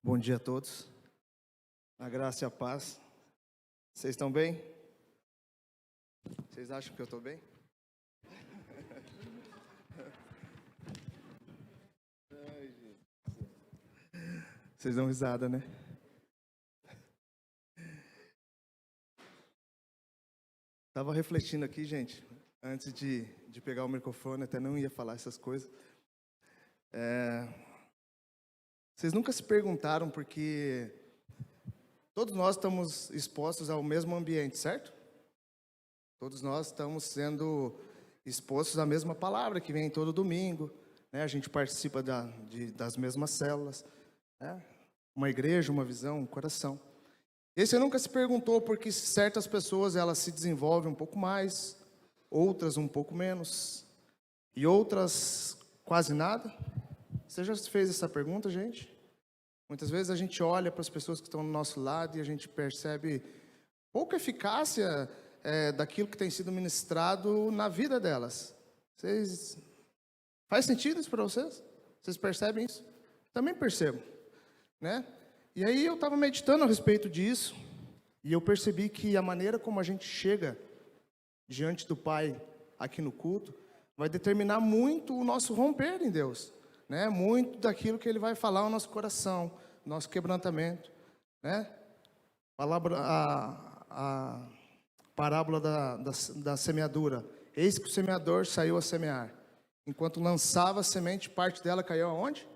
Bom dia a todos. A graça e a paz. Vocês estão bem? Vocês acham que eu estou bem? Vocês dão risada, né? Estava refletindo aqui, gente, antes de pegar o microfone, até não ia falar essas coisas. Vocês nunca se perguntaram porque todos nós estamos expostos ao mesmo ambiente, certo? Todos nós estamos sendo expostos à mesma palavra que vem todo domingo, né? A gente participa das mesmas células, né? Uma igreja, uma visão, um coração. E você nunca se perguntou por que certas pessoas elas se desenvolvem um pouco mais, outras um pouco menos, e outras quase nada? Você já se fez essa pergunta, gente? Muitas vezes a gente olha para as pessoas que estão do nosso lado e a gente percebe pouca eficácia daquilo que tem sido ministrado na vida delas. Faz sentido isso para vocês? Vocês percebem isso? Também percebo, né? E aí eu estava meditando a respeito disso e eu percebi que a maneira como a gente chega diante do Pai aqui no culto vai determinar muito o nosso romper em Deus, né? Muito daquilo que Ele vai falar ao nosso coração, nosso quebrantamento, né? A parábola da semeadura. Eis que o semeador saiu a semear. Enquanto lançava a semente, parte dela caiu aonde?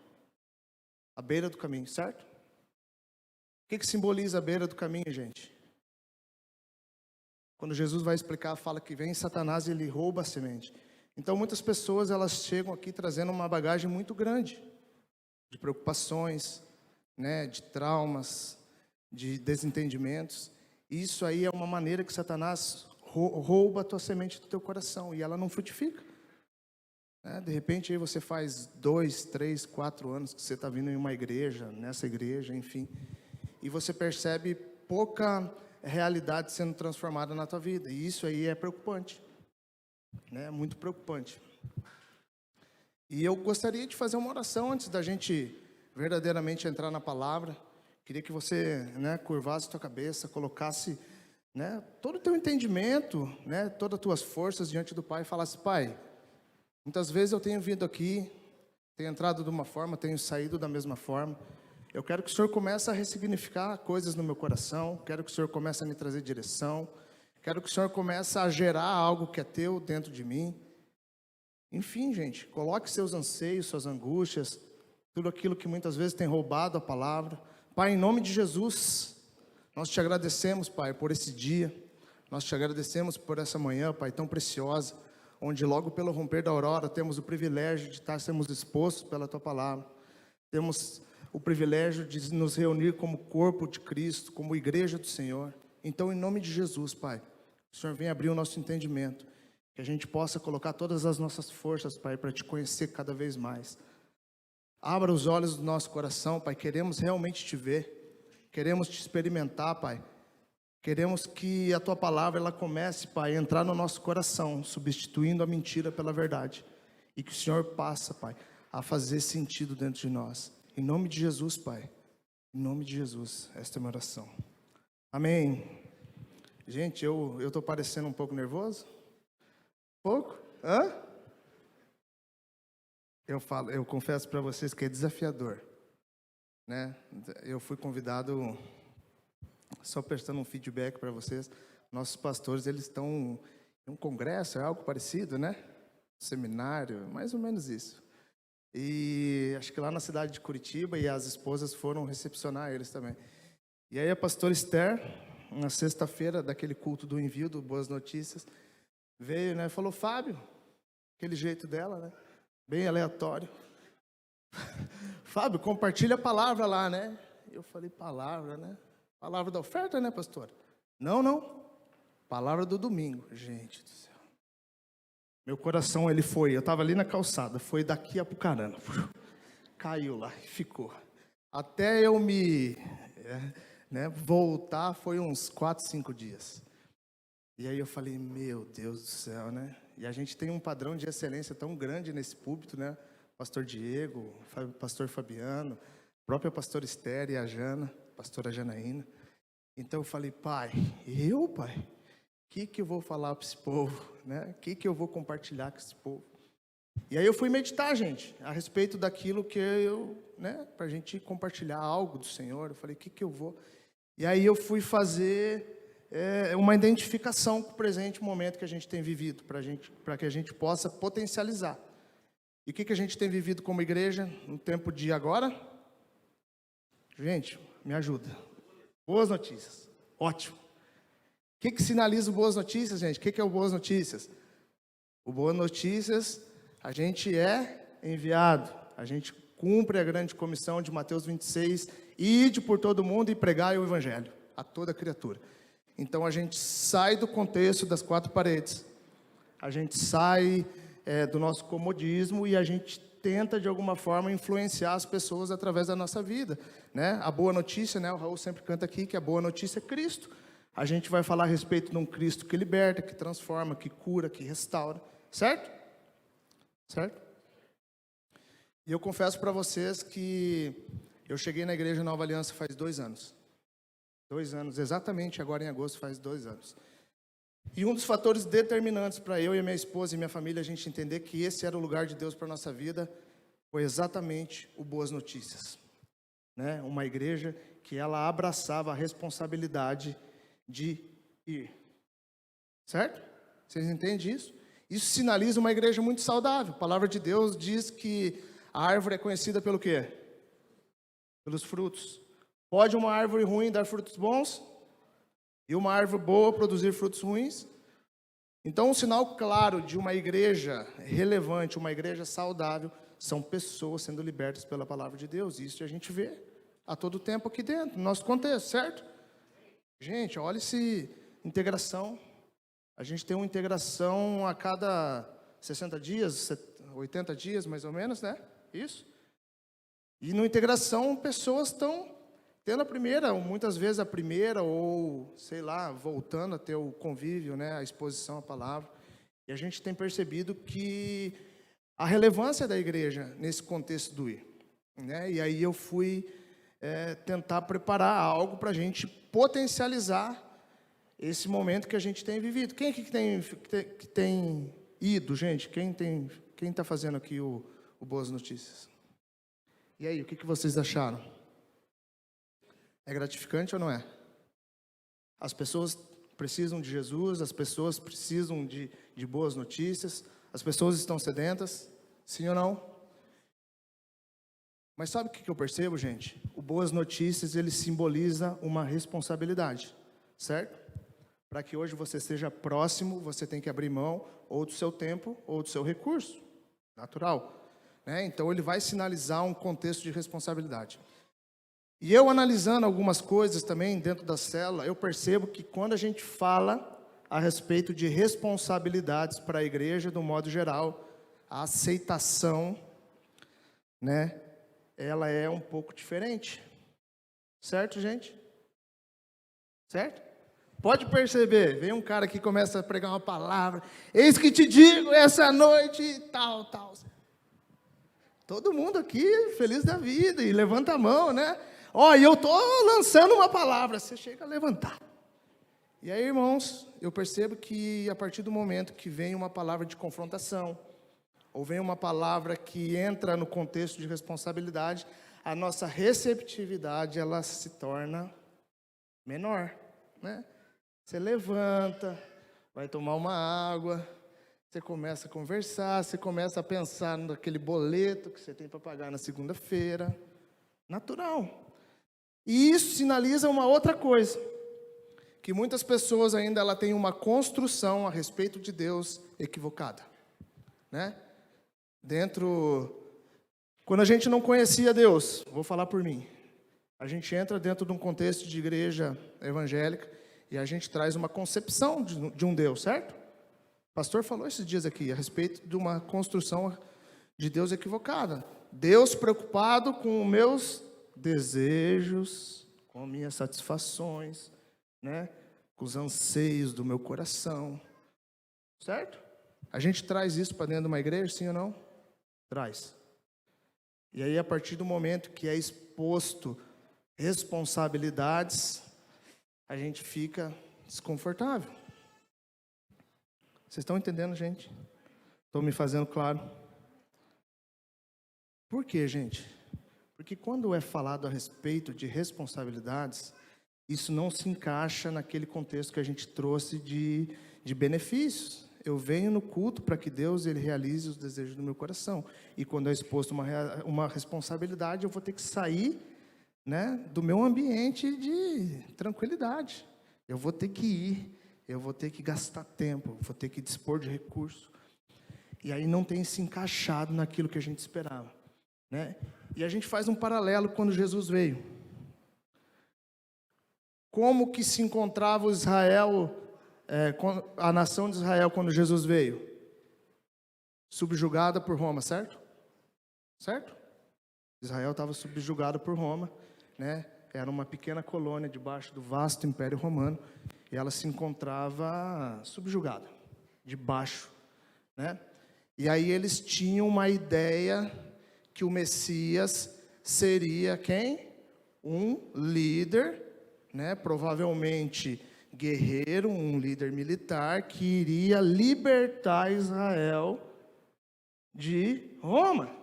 À beira do caminho, certo? O que simboliza a beira do caminho, gente? Quando Jesus vai explicar, fala que vem Satanás e ele rouba a semente. Então muitas pessoas elas chegam aqui trazendo uma bagagem muito grande de preocupações, né, de traumas, de desentendimentos. Isso aí é uma maneira que Satanás rouba a tua semente do teu coração e ela não frutifica. De repente aí você faz 2, 3, 4 anos que você está vindo em uma igreja, nessa igreja, enfim, e você percebe pouca realidade sendo transformada na tua vida. E isso aí é preocupante, né? Muito preocupante. E eu gostaria de fazer uma oração antes da gente verdadeiramente entrar na palavra. Queria que você, né, curvasse a tua cabeça, colocasse, né, todo o teu entendimento, né, todas as tuas forças diante do Pai e falasse: Pai, muitas vezes eu tenho vindo aqui, tenho entrado de uma forma, tenho saído da mesma forma. Eu quero que o Senhor comece a ressignificar coisas no meu coração. Quero que o Senhor comece a me trazer direção. Quero que o Senhor comece a gerar algo que é teu dentro de mim. Enfim, gente, coloque seus anseios, suas angústias, tudo aquilo que muitas vezes tem roubado a palavra. Pai, em nome de Jesus, nós te agradecemos, Pai, por esse dia. Nós te agradecemos por essa manhã, Pai, tão preciosa, onde logo pelo romper da aurora temos o privilégio de sermos expostos pela tua palavra. Temos o privilégio de nos reunir como corpo de Cristo, como igreja do Senhor. Então, em nome de Jesus, Pai, o Senhor vem abrir o nosso entendimento, que a gente possa colocar todas as nossas forças, Pai, para te conhecer cada vez mais. Abra os olhos do nosso coração, Pai, queremos realmente te ver, queremos te experimentar, Pai. Queremos que a tua palavra ela comece, Pai, a entrar no nosso coração, substituindo a mentira pela verdade. E que o Senhor passe, Pai, a fazer sentido dentro de nós. Em nome de Jesus, Pai. Em nome de Jesus, esta é a minha oração. Amém. Gente, eu estou parecendo um pouco nervoso? Pouco? Hã? Eu confesso para vocês que é desafiador, né? Eu fui convidado, só prestando um feedback para vocês. Nossos pastores, eles estão em um congresso, é algo parecido, né? Seminário, mais ou menos isso. E acho que lá na cidade de Curitiba, e as esposas foram recepcionar eles também. E aí a pastora Esther, na sexta-feira daquele culto do envio do Boas Notícias, veio, né, falou: Fábio, aquele jeito dela, né, bem aleatório. Fábio, compartilha a palavra lá, né? Eu falei: palavra, né? Palavra da oferta, né, pastor? Não. Palavra do domingo. Gente do céu. Meu coração, ele foi, eu estava ali na calçada, foi daqui a Apucarana. Caiu lá e ficou. Até eu voltar, foi uns 4, 5 dias. E aí eu falei: meu Deus do céu, né? E a gente tem um padrão de excelência tão grande nesse púlpito, né? Pastor Diego, pastor Fabiano, própria pastora Esther e a Jana, pastora Janaína. Então eu falei, pai, pai? O que eu vou falar para esse povo? Né? O que eu vou compartilhar com esse povo? E aí eu fui meditar, gente, a respeito daquilo que para a gente compartilhar algo do Senhor. Eu falei, o que eu vou... E aí eu fui fazer uma identificação com o presente momento que a gente tem vivido, para que a gente possa potencializar. E o que a gente tem vivido como igreja no tempo de agora? Gente, me ajuda. Boas notícias. Ótimo. O que sinaliza boas notícias, gente? O que é o boas notícias? O boas notícias, a gente é enviado. A gente cumpre a grande comissão de Mateus 26, ide por todo mundo e pregai o evangelho a toda criatura. Então a gente sai do contexto das quatro paredes. A gente sai do nosso comodismo e a gente tenta de alguma forma influenciar as pessoas através da nossa vida, né? A boa notícia, né? O Raul sempre canta aqui que a boa notícia é Cristo. A gente vai falar a respeito de um Cristo que liberta, que transforma, que cura, que restaura, certo? Certo? E eu confesso para vocês que eu cheguei na Igreja Nova Aliança faz 2 anos. 2 anos, exatamente agora em agosto faz 2 anos. E um dos fatores determinantes para eu e a minha esposa e minha família a gente entender que esse era o lugar de Deus para a nossa vida foi exatamente o Boas Notícias, né? Uma igreja que ela abraçava a responsabilidade de ir, certo? Vocês entendem isso? Isso sinaliza uma igreja muito saudável. A palavra de Deus diz que a árvore é conhecida pelo quê? Pelos frutos. Pode uma árvore ruim dar frutos bons? E uma árvore boa produzir frutos ruins? Então, um sinal claro de uma igreja relevante, uma igreja saudável, são pessoas sendo libertas pela palavra de Deus. Isso a gente vê a todo tempo aqui dentro, no nosso contexto, certo? Gente, olha essa integração. A gente tem uma integração a cada 60 dias, 80 dias mais ou menos, né? Isso. E na integração, pessoas estão tendo a primeira, ou muitas vezes a primeira, ou, sei lá, voltando a ter o convívio, né, a exposição à palavra. E a gente tem percebido que a relevância da igreja nesse contexto do ir, né? E aí eu fui tentar preparar algo para a gente potencializar esse momento que a gente tem vivido. Quem aqui que tem ido, gente? Quem está fazendo aqui o Boas Notícias? E aí, o que vocês acharam? É gratificante ou não é? As pessoas precisam de Jesus, as pessoas precisam de boas notícias, as pessoas estão sedentas, sim ou não? Mas sabe o que eu percebo, gente? O Boas Notícias, ele simboliza uma responsabilidade, certo? Para que hoje você seja próximo, você tem que abrir mão ou do seu tempo ou do seu recurso, natural, né? Então ele vai sinalizar um contexto de responsabilidade. E eu analisando algumas coisas também dentro da célula, eu percebo que quando a gente fala a respeito de responsabilidades para a igreja, do modo geral, a aceitação, né, ela é um pouco diferente. Certo, gente? Certo? Pode perceber, vem um cara que começa a pregar uma palavra, eis que te digo essa noite, tal. Todo mundo aqui feliz da vida e levanta a mão, né? E eu estou lançando uma palavra, você chega a levantar. E aí, irmãos, eu percebo que a partir do momento que vem uma palavra de confrontação, ou vem uma palavra que entra no contexto de responsabilidade, a nossa receptividade, ela se torna menor, né? Você levanta, vai tomar uma água, você começa a conversar, você começa a pensar naquele boleto que você tem para pagar na segunda-feira. Natural. E isso sinaliza uma outra coisa, que muitas pessoas ainda ela têm uma construção a respeito de Deus equivocada, né? Quando a gente não conhecia Deus, vou falar por mim, a gente entra dentro de um contexto de igreja evangélica e a gente traz uma concepção de um Deus, certo? O pastor falou esses dias aqui a respeito de uma construção de Deus equivocada. Deus preocupado com os meus desejos, com minhas satisfações, né? Com os anseios do meu coração, certo? A gente traz isso para dentro de uma igreja, sim ou não? Traz. E aí, a partir do momento que é exposto responsabilidades, a gente fica desconfortável. Vocês estão entendendo, gente? Estou me fazendo claro? Por quê, gente? Porque quando é falado a respeito de responsabilidades, isso não se encaixa naquele contexto que a gente trouxe de benefícios. Eu venho no culto para que Deus ele realize os desejos do meu coração. E quando é exposto uma responsabilidade, eu vou ter que sair, né, do meu ambiente de tranquilidade. Eu vou ter que ir, eu vou ter que gastar tempo, vou ter que dispor de recursos. E aí não tem se encaixado naquilo que a gente esperava, né? E a gente faz um paralelo quando Jesus veio. Como que se encontrava o Israel, a nação de Israel quando Jesus veio? Subjugada por Roma, certo? Certo? Israel estava subjugado por Roma, né? Era uma pequena colônia debaixo do vasto Império Romano, e ela se encontrava subjugada, debaixo, né? E aí eles tinham uma ideia que o Messias seria quem? Um líder, né? Provavelmente guerreiro, um líder militar, que iria libertar Israel de Roma.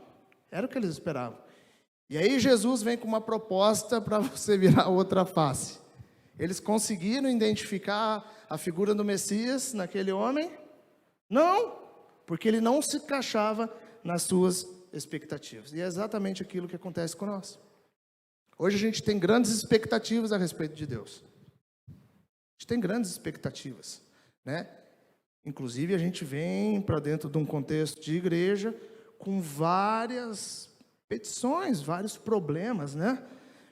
Era o que eles esperavam. E aí Jesus vem com uma proposta para você virar outra face. Eles conseguiram identificar a figura do Messias naquele homem? Não, porque ele não se encaixava nas suas expectativas. E é exatamente aquilo que acontece com nós. Hoje a gente tem grandes expectativas a respeito de Deus. A gente tem grandes expectativas, né? Inclusive a gente vem para dentro de um contexto de igreja com várias petições, vários problemas, né?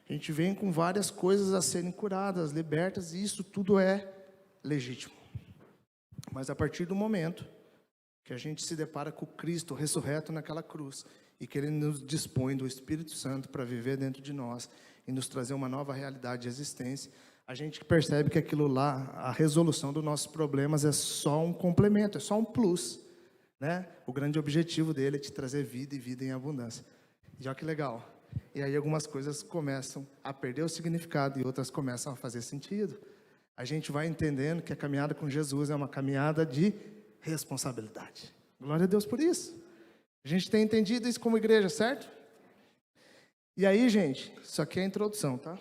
A gente vem com várias coisas a serem curadas, libertas, e isso tudo é legítimo. Mas a partir do momento que a gente se depara com Cristo ressurreto naquela cruz, e que Ele nos dispõe do Espírito Santo para viver dentro de nós, e nos trazer uma nova realidade de existência, a gente percebe que aquilo lá, a resolução dos nossos problemas é só um complemento, é só um plus, né? O grande objetivo dele é te trazer vida e vida em abundância. E olha que legal. E aí algumas coisas começam a perder o significado e outras começam a fazer sentido. A gente vai entendendo que a caminhada com Jesus é uma caminhada de responsabilidade. Glória a Deus por isso. A gente tem entendido isso como igreja, certo? E aí, gente, isso aqui é a introdução, tá?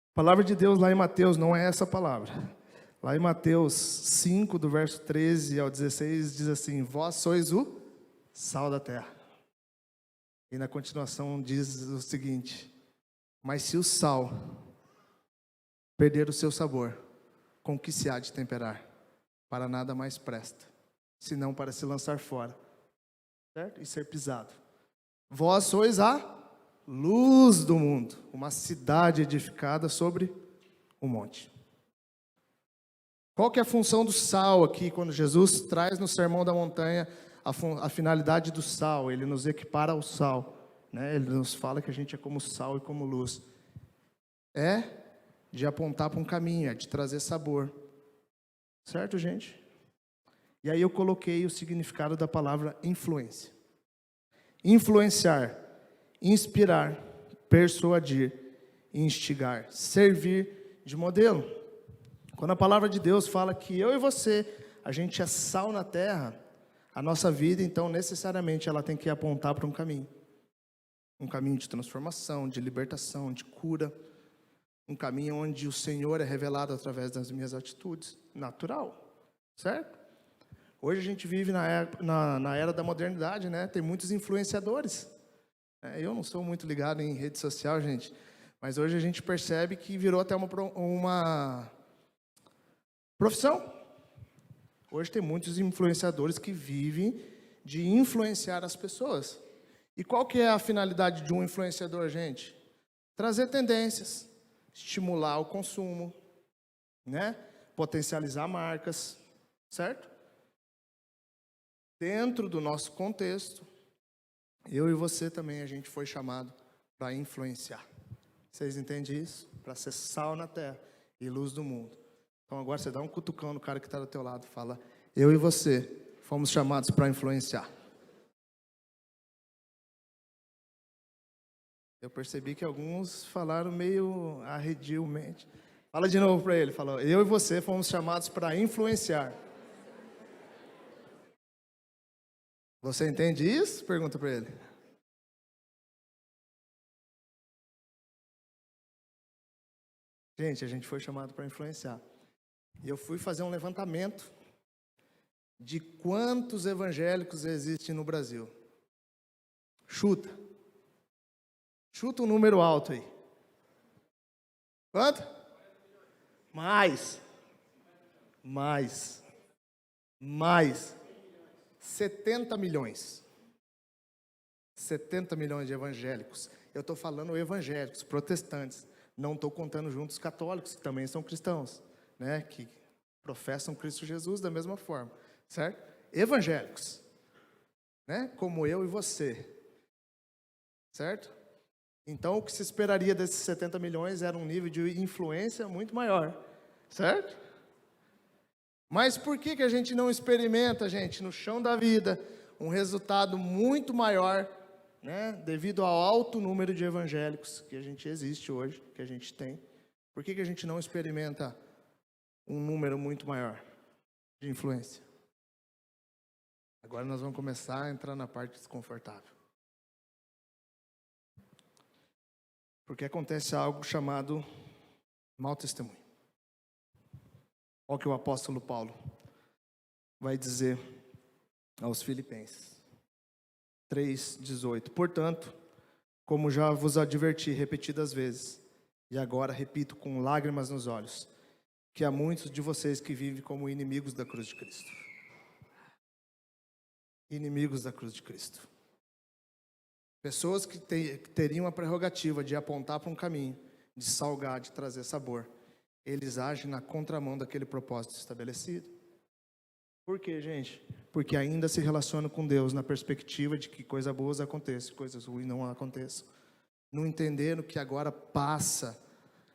A palavra de Deus lá em Mateus não é essa palavra. Lá em Mateus 5, do verso 13 ao 16, diz assim: vós sois o sal da terra. E na continuação diz o seguinte: mas se o sal perder o seu sabor, com que se há de temperar? Para nada mais presta, senão para se lançar fora, certo? E ser pisado. Vós sois a luz do mundo, uma cidade edificada sobre um monte. Qual que é a função do sal aqui, quando Jesus traz no Sermão da Montanha a finalidade do sal? Ele nos equipara ao sal, né? Ele nos fala que a gente é como sal e como luz. É de apontar para um caminho, é de trazer sabor. Certo, gente? E aí eu coloquei o significado da palavra influência. Influenciar, inspirar, persuadir, instigar, servir de modelo. Quando a palavra de Deus fala que eu e você, a gente é sal na terra, a nossa vida, então, necessariamente, ela tem que apontar para um caminho. Um caminho de transformação, de libertação, de cura. Um caminho onde o Senhor é revelado através das minhas atitudes. Natural, certo? Hoje a gente vive na era da modernidade, né? Tem muitos influenciadores. Eu não sou muito ligado em rede social, gente. Mas hoje a gente percebe que virou até uma profissão. Hoje tem muitos influenciadores que vivem de influenciar as pessoas. E qual que é a finalidade de um influenciador, gente? Trazer tendências, estimular o consumo, né? Potencializar marcas, certo? Dentro do nosso contexto, eu e você também, a gente foi chamado para influenciar. Vocês entendem isso? Para ser sal na terra e luz do mundo. Então agora você dá um cutucão no cara que está do teu lado e fala: eu e você fomos chamados para influenciar. Eu percebi que alguns falaram meio arrediamente. Fala de novo para ele. Falou, eu e você fomos chamados para influenciar. Você entende isso? Pergunta para ele. Gente, a gente foi chamado para influenciar. E eu fui fazer um levantamento de quantos evangélicos existem no Brasil. Chuta. Chuta um número alto aí. Quanto? Mais. 70 milhões. 70 milhões de evangélicos. Eu estou falando evangélicos, protestantes. Não estou contando junto os católicos, que também são cristãos, né? Que professam Cristo Jesus da mesma forma, certo? Evangélicos, né? Como eu e você, certo? Então, o que se esperaria desses 70 milhões era um nível de influência muito maior, certo? Mas por que a gente não experimenta, gente, no chão da vida, um resultado muito maior, né? Devido ao alto número de evangélicos que a gente existe hoje, que a gente tem. Por que a gente não experimenta um número muito maior de influência? Agora nós vamos começar a entrar na parte desconfortável. Porque acontece algo chamado mau testemunho. Olha o que o apóstolo Paulo vai dizer aos Filipenses 3:18. Portanto, como já vos adverti repetidas vezes, e agora repito com lágrimas nos olhos, que há muitos de vocês que vivem como inimigos da cruz de Cristo. Inimigos da cruz de Cristo. Pessoas que teriam a prerrogativa de apontar para um caminho, de salgar, de trazer sabor. Eles agem na contramão daquele propósito estabelecido. Por quê, gente? Porque ainda se relacionam com Deus na perspectiva de que coisas boas aconteçam, coisas ruins não aconteçam. Não entendendo que agora passa,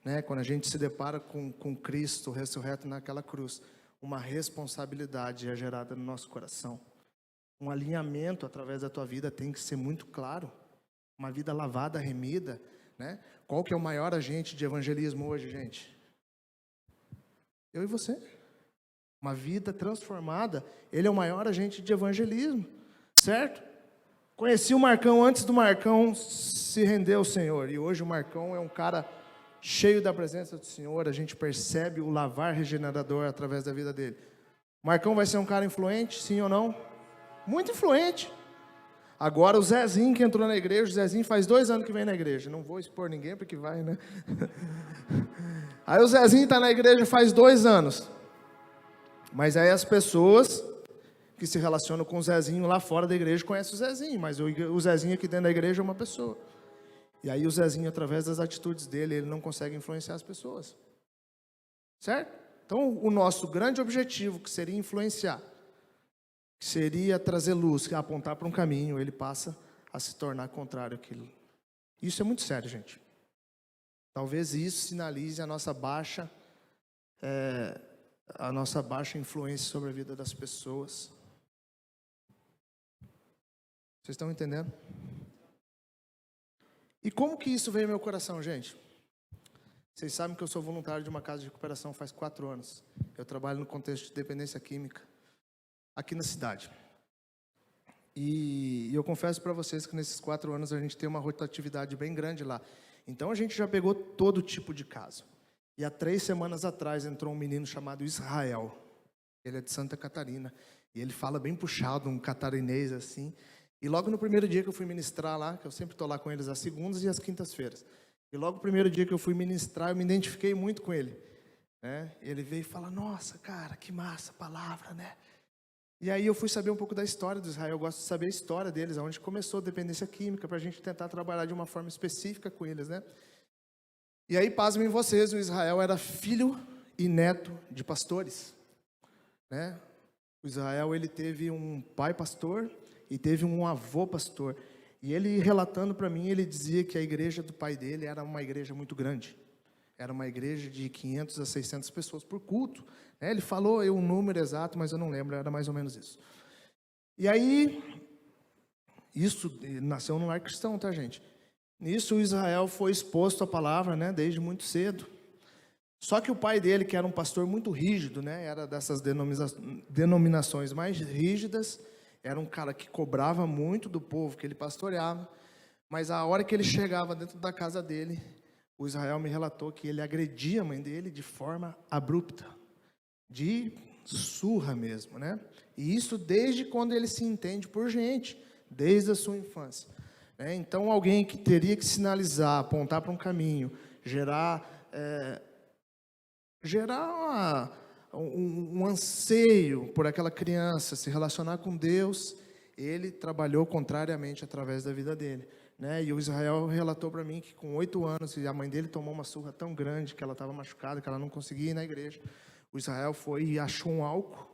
né, quando a gente se depara com Cristo ressurreto naquela cruz, uma responsabilidade é gerada no nosso coração. Um alinhamento através da tua vida tem que ser muito claro. Uma vida lavada, remida, né? Qual que é o maior agente de evangelismo hoje, gente? Eu e você. Uma vida transformada, ele é o maior agente de evangelismo, certo? Conheci o Marcão antes do Marcão se render ao Senhor. E hoje o Marcão é um cara cheio da presença do Senhor. A gente percebe o lavar regenerador através da vida dele. O Marcão vai ser um cara influente, sim ou não? Muito influente. Agora o Zezinho que entrou na igreja, o Zezinho faz 2 anos que vem na igreja. Não vou expor ninguém porque vai, né? Aí o Zezinho está na igreja faz 2 anos. Mas aí as pessoas que se relacionam com o Zezinho lá fora da igreja conhecem o Zezinho. Mas o Zezinho aqui dentro da igreja é uma pessoa. E aí o Zezinho, através das atitudes dele, ele não consegue influenciar as pessoas. Certo? Então o nosso grande objetivo, que seria influenciar, que seria trazer luz, apontar para um caminho, ele passa a se tornar contrário àquilo. Isso é muito sério, gente. Talvez isso sinalize a nossa baixa influência sobre a vida das pessoas. Vocês estão entendendo? E como que isso veio ao meu coração, gente? Vocês sabem que eu sou voluntário de uma casa de recuperação faz 4 anos. Eu trabalho no contexto de dependência química, aqui na cidade. E eu confesso para vocês que nesses 4 anos a gente tem uma rotatividade bem grande lá. Então a gente já pegou todo tipo de caso. E há 3 semanas atrás entrou um menino chamado Israel. Ele é de Santa Catarina. E ele fala bem puxado, um catarinês assim. E logo no primeiro dia que eu fui ministrar lá, que eu sempre estou lá com eles às segundas e às quintas-feiras. E logo no primeiro dia que eu fui ministrar, eu me identifiquei muito com ele. Né? Ele veio e fala, nossa, cara, que massa a palavra, né? E aí eu fui saber um pouco da história do Israel. Eu gosto de saber a história deles, onde começou a dependência química, para a gente tentar trabalhar de uma forma específica com eles, né? E aí, pasmem vocês, o Israel era filho e neto de pastores, né? O Israel, ele teve um pai pastor e teve um avô pastor. E ele, relatando para mim, ele dizia que a igreja do pai dele era uma igreja muito grande. Era uma igreja de 500 a 600 pessoas por culto. Ele falou um número exato, mas eu não lembro, era mais ou menos isso. E aí, isso nasceu num lar cristão, tá, gente? Nisso, o Israel foi exposto à palavra, né, desde muito cedo. Só que o pai dele, que era um pastor muito rígido, né, era dessas denominações mais rígidas, era um cara que cobrava muito do povo que ele pastoreava, mas a hora que ele chegava dentro da casa dele, o Israel me relatou que ele agredia a mãe dele de forma abrupta, de surra mesmo, né? E isso desde quando ele se entende por gente, desde a sua infância. Então, alguém que teria que sinalizar, apontar para um caminho, gerar um anseio por aquela criança se relacionar com Deus, ele trabalhou contrariamente através da vida dele. E o Israel relatou para mim que com 8 anos, a mãe dele tomou uma surra tão grande que ela estava machucada, que ela não conseguia ir na igreja. O Israel foi e achou um álcool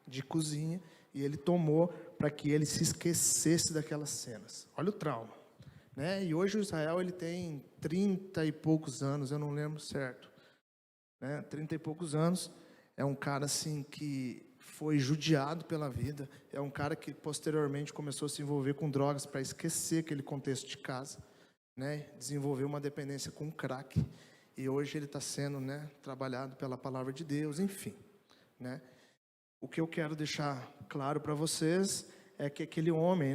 de cozinha e ele tomou para que ele se esquecesse daquelas cenas. Olha o trauma. E hoje o Israel ele tem 30 e poucos anos, eu não lembro certo. 30 e poucos anos, é um cara assim que foi judiado pela vida, é um cara que posteriormente começou a se envolver com drogas para esquecer aquele contexto de casa, desenvolveu uma dependência com crack, e hoje ele está sendo trabalhado pela palavra de Deus, enfim. O que eu quero deixar claro para vocês é que aquele homem,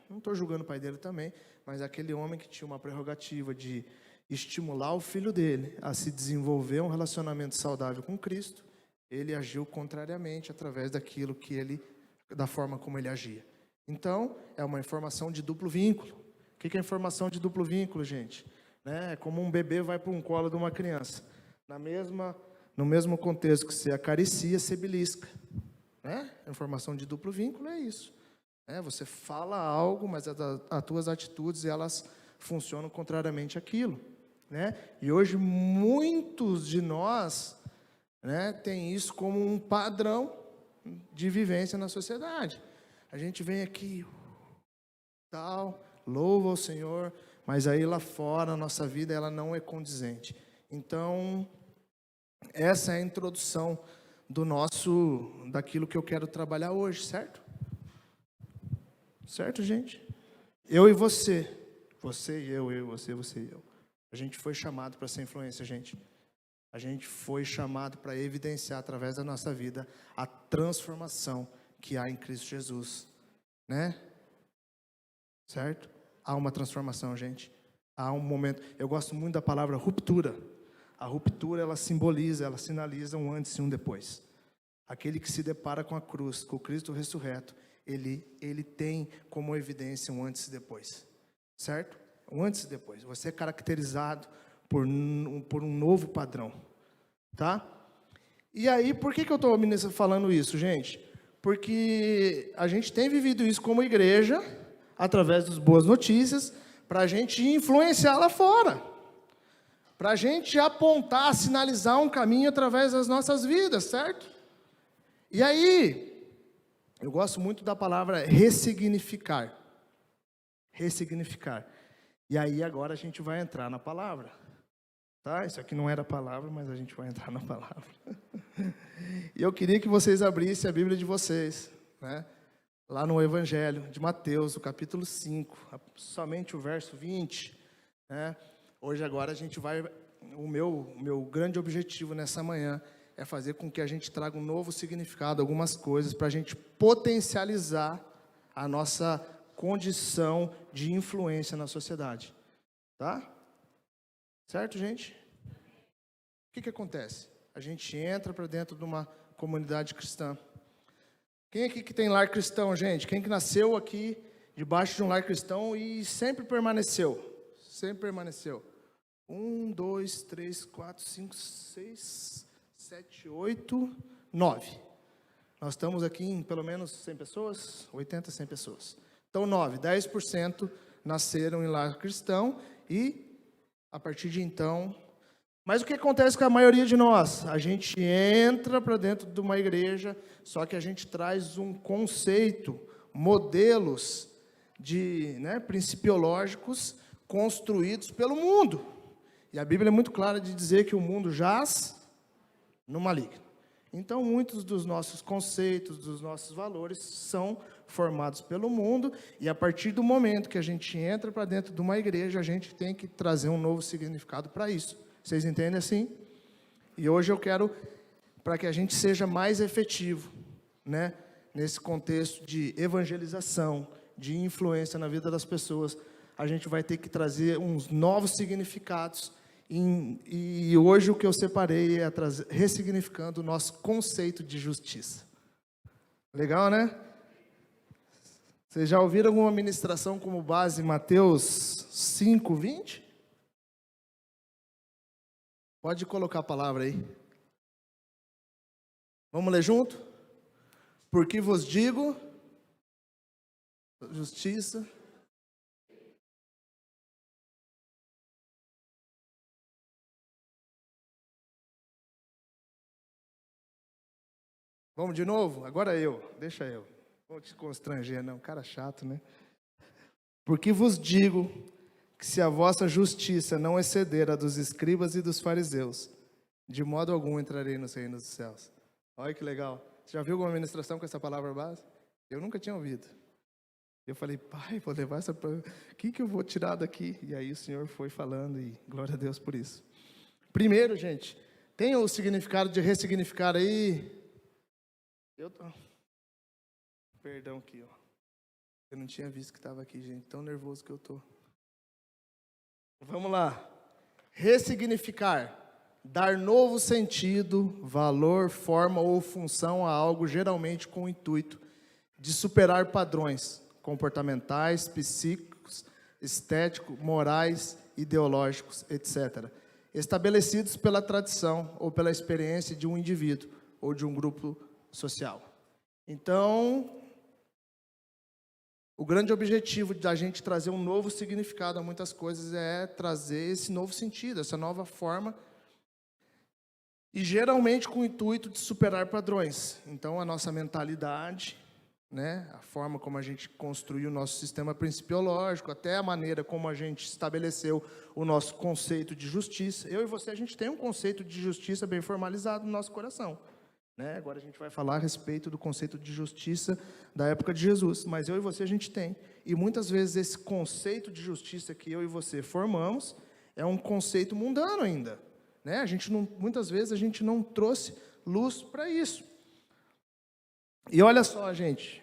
não estou julgando o pai dele também, mas aquele homem que tinha uma prerrogativa de estimular o filho dele a se desenvolver um relacionamento saudável com Cristo, ele agiu contrariamente através da forma como ele agia. Então, é uma informação de duplo vínculo. O que é informação de duplo vínculo, gente? É como um bebê vai para um colo de uma criança. No mesmo contexto que você acaricia, você belisca. A informação de duplo vínculo é isso. Você fala algo, mas as tuas atitudes elas funcionam contrariamente àquilo. E hoje muitos de nós tem isso como um padrão de vivência na sociedade. A gente vem aqui, louva ao Senhor, mas aí lá fora a nossa vida ela não é condizente. Então, essa é a introdução daquilo que eu quero trabalhar hoje, certo? Certo, gente? Eu e você. Você e eu, você e eu. A gente foi chamado para ser influência, gente. A gente foi chamado para evidenciar através da nossa vida a transformação que há em Cristo Jesus, Certo? Há uma transformação, gente. Há um momento. Eu gosto muito da palavra ruptura. A ruptura ela sinaliza um antes e um depois. Aquele que se depara com a cruz, com o Cristo ressurreto, ele tem como evidência um antes e depois, certo? Um antes e depois. Você é caracterizado por um novo padrão, tá? E aí, por que eu estou falando isso, gente? Porque a gente tem vivido isso como igreja, através das boas notícias, para a gente influenciar lá fora, para a gente apontar, sinalizar um caminho através das nossas vidas, certo? E aí, eu gosto muito da palavra ressignificar. Ressignificar. E aí agora a gente vai entrar na palavra. Tá? Isso aqui não era palavra, mas a gente vai entrar na palavra. E eu queria que vocês abrissem a Bíblia de vocês, lá no Evangelho de Mateus, o capítulo 5, somente o verso 20. Hoje agora a gente vai... O meu grande objetivo nessa manhã é fazer com que a gente traga um novo significado, algumas coisas, para a gente potencializar a nossa condição de influência na sociedade. Tá? Certo, gente? O que acontece? A gente entra para dentro de uma comunidade cristã. Quem aqui que tem lar cristão, gente? Quem que nasceu aqui debaixo de um lar cristão e sempre permaneceu? Sempre permaneceu. 1, 2, 3, 4, 5, 6, 7, 8, 9. Nós estamos aqui em pelo menos 100 pessoas, 80, 100 pessoas. Então, 10% nasceram em lar cristão e, a partir de então... Mas o que acontece com a maioria de nós? A gente entra para dentro de uma igreja, só que a gente traz um conceito, modelos principiológicos construídos pelo mundo. E a Bíblia é muito clara de dizer que o mundo jaz no maligno. Então, muitos dos nossos conceitos, dos nossos valores são formados pelo mundo, e a partir do momento que a gente entra para dentro de uma igreja, a gente tem que trazer um novo significado para isso. Vocês entendem assim? E hoje eu quero, para que a gente seja mais efetivo, né, nesse contexto de evangelização, de influência na vida das pessoas, a gente vai ter que trazer uns novos significados. E hoje o que eu separei é ressignificando o nosso conceito de justiça. Legal, né? Vocês já ouviram alguma ministração como base Mateus 5:20? Pode colocar a palavra aí. Vamos ler junto? Porque vos digo, justiça. Vamos de novo? Agora deixa eu. Vou te constranger, não, cara chato, né? Porque vos digo que se a vossa justiça não exceder a dos escribas e dos fariseus, de modo algum entrarei nos reinos dos céus. Olha que legal. Você já viu alguma ministração com essa palavra base? Eu nunca tinha ouvido. Eu falei, pai, vou levar essa... O que eu vou tirar daqui? E aí o Senhor foi falando e glória a Deus por isso. Primeiro, gente, tem o significado de ressignificar aí... Perdão aqui, ó. Eu não tinha visto que estava aqui, gente. Tão nervoso que eu tô. Vamos lá. Ressignificar. Dar novo sentido, valor, forma ou função a algo, geralmente com o intuito de superar padrões comportamentais, psíquicos, estéticos, morais, ideológicos, etc., estabelecidos pela tradição ou pela experiência de um indivíduo ou de um grupo social. Então, o grande objetivo da gente trazer um novo significado a muitas coisas é trazer esse novo sentido, essa nova forma, e geralmente com o intuito de superar padrões. Então, a nossa mentalidade, né, a forma como a gente construiu o nosso sistema principiológico, até a maneira como a gente estabeleceu o nosso conceito de justiça. Eu e você, a gente tem um conceito de justiça bem formalizado no nosso coração. Né? Agora a gente vai falar a respeito do conceito de justiça da época de Jesus, mas eu e você a gente tem, e muitas vezes esse conceito de justiça que eu e você formamos é um conceito mundano ainda, né? Muitas vezes a gente não trouxe luz para isso. E olha só, gente,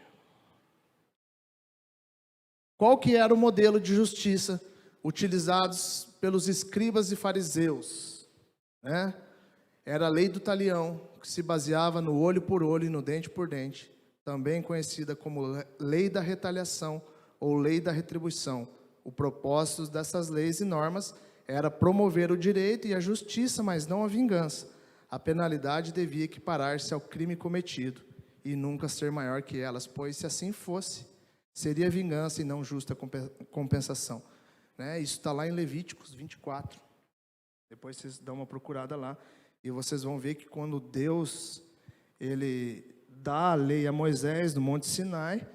qual que era o modelo de justiça utilizados pelos escribas e fariseus, né? Era a lei do talião, que se baseava no olho por olho e no dente por dente, também conhecida como lei da retaliação ou lei da retribuição. O propósito dessas leis e normas era promover o direito e a justiça, mas não a vingança. A penalidade devia equiparar-se ao crime cometido e nunca ser maior que elas, pois se assim fosse, seria vingança e não justa compensação. Né? Isso está lá em Levíticos 24. Depois vocês dão uma procurada lá. E vocês vão ver que quando Deus ele dá a lei a Moisés no Monte Sinai,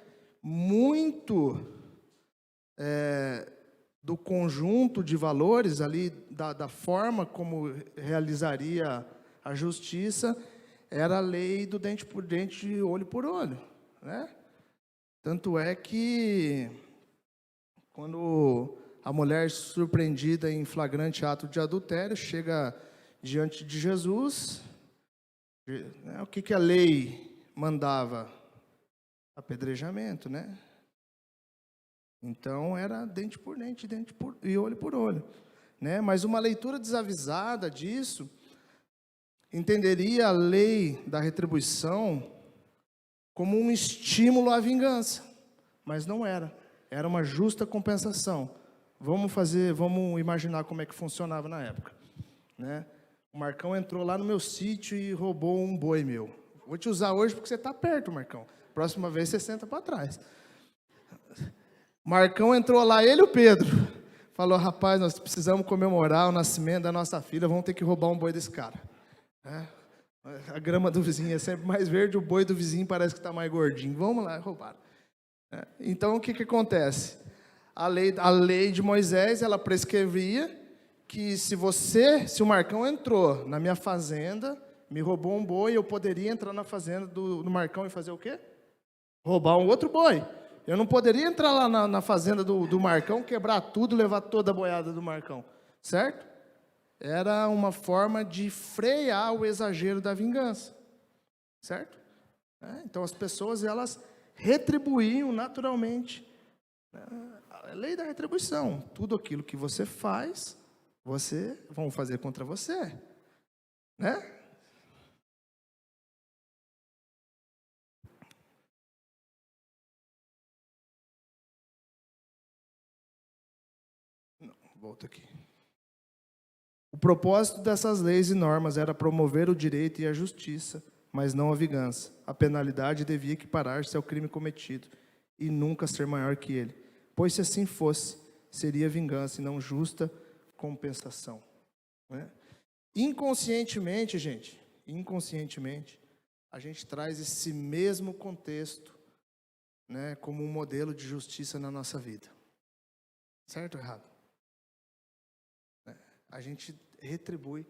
muito do conjunto de valores ali, da forma como realizaria a justiça, era a lei do dente por dente e olho por olho. Né? Tanto é que, quando a mulher surpreendida em flagrante ato de adultério chega diante de Jesus, né, o que a lei mandava? Apedrejamento, né? Então, era dente por dente, e olho por olho. Né? Mas uma leitura desavisada disso entenderia a lei da retribuição como um estímulo à vingança, mas não era. Era uma justa compensação. Vamos imaginar como é que funcionava na época. Né? O Marcão entrou lá no meu sítio e roubou um boi meu. Vou te usar hoje porque você está perto, Marcão. Próxima vez você senta para trás. Marcão entrou lá, ele e o Pedro. Falou, rapaz, nós precisamos comemorar o nascimento da nossa filha, vamos ter que roubar um boi desse cara. A grama do vizinho é sempre mais verde, o boi do vizinho parece que está mais gordinho. Vamos lá, roubaram. Então, o que acontece? A lei de Moisés, ela prescrevia que se o Marcão entrou na minha fazenda, Me roubou um boi, eu poderia entrar na fazenda do Marcão e fazer o quê? Roubar um outro boi. Eu não poderia entrar lá na fazenda do Marcão, quebrar tudo, levar toda a boiada do Marcão. Certo? Era uma forma de frear o exagero da vingança. Certo? Então as pessoas, elas retribuíam naturalmente. A lei da retribuição. Tudo aquilo que você faz, vão fazer contra você. Né? Não, volta aqui. O propósito dessas leis e normas era promover o direito e a justiça, mas não a vingança. A penalidade devia equiparar-se ao crime cometido e nunca ser maior que ele. Pois se assim fosse, seria vingança e não justa compensação. Né? Inconscientemente, gente, a gente traz esse mesmo contexto, né, como um modelo de justiça na nossa vida. Certo ou errado? A gente retribui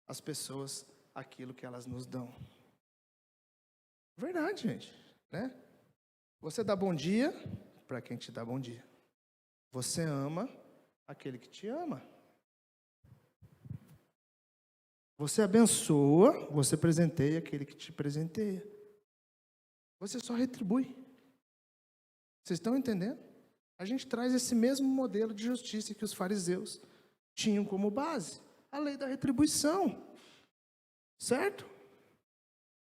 às pessoas aquilo que elas nos dão. Verdade, gente. Né? Você dá bom dia para quem te dá bom dia. Você ama aquele que te ama. Você abençoa, você presenteia aquele que te presenteia. Você só retribui. Vocês estão entendendo? A gente traz esse mesmo modelo de justiça que os fariseus tinham como base. A lei da retribuição. Certo?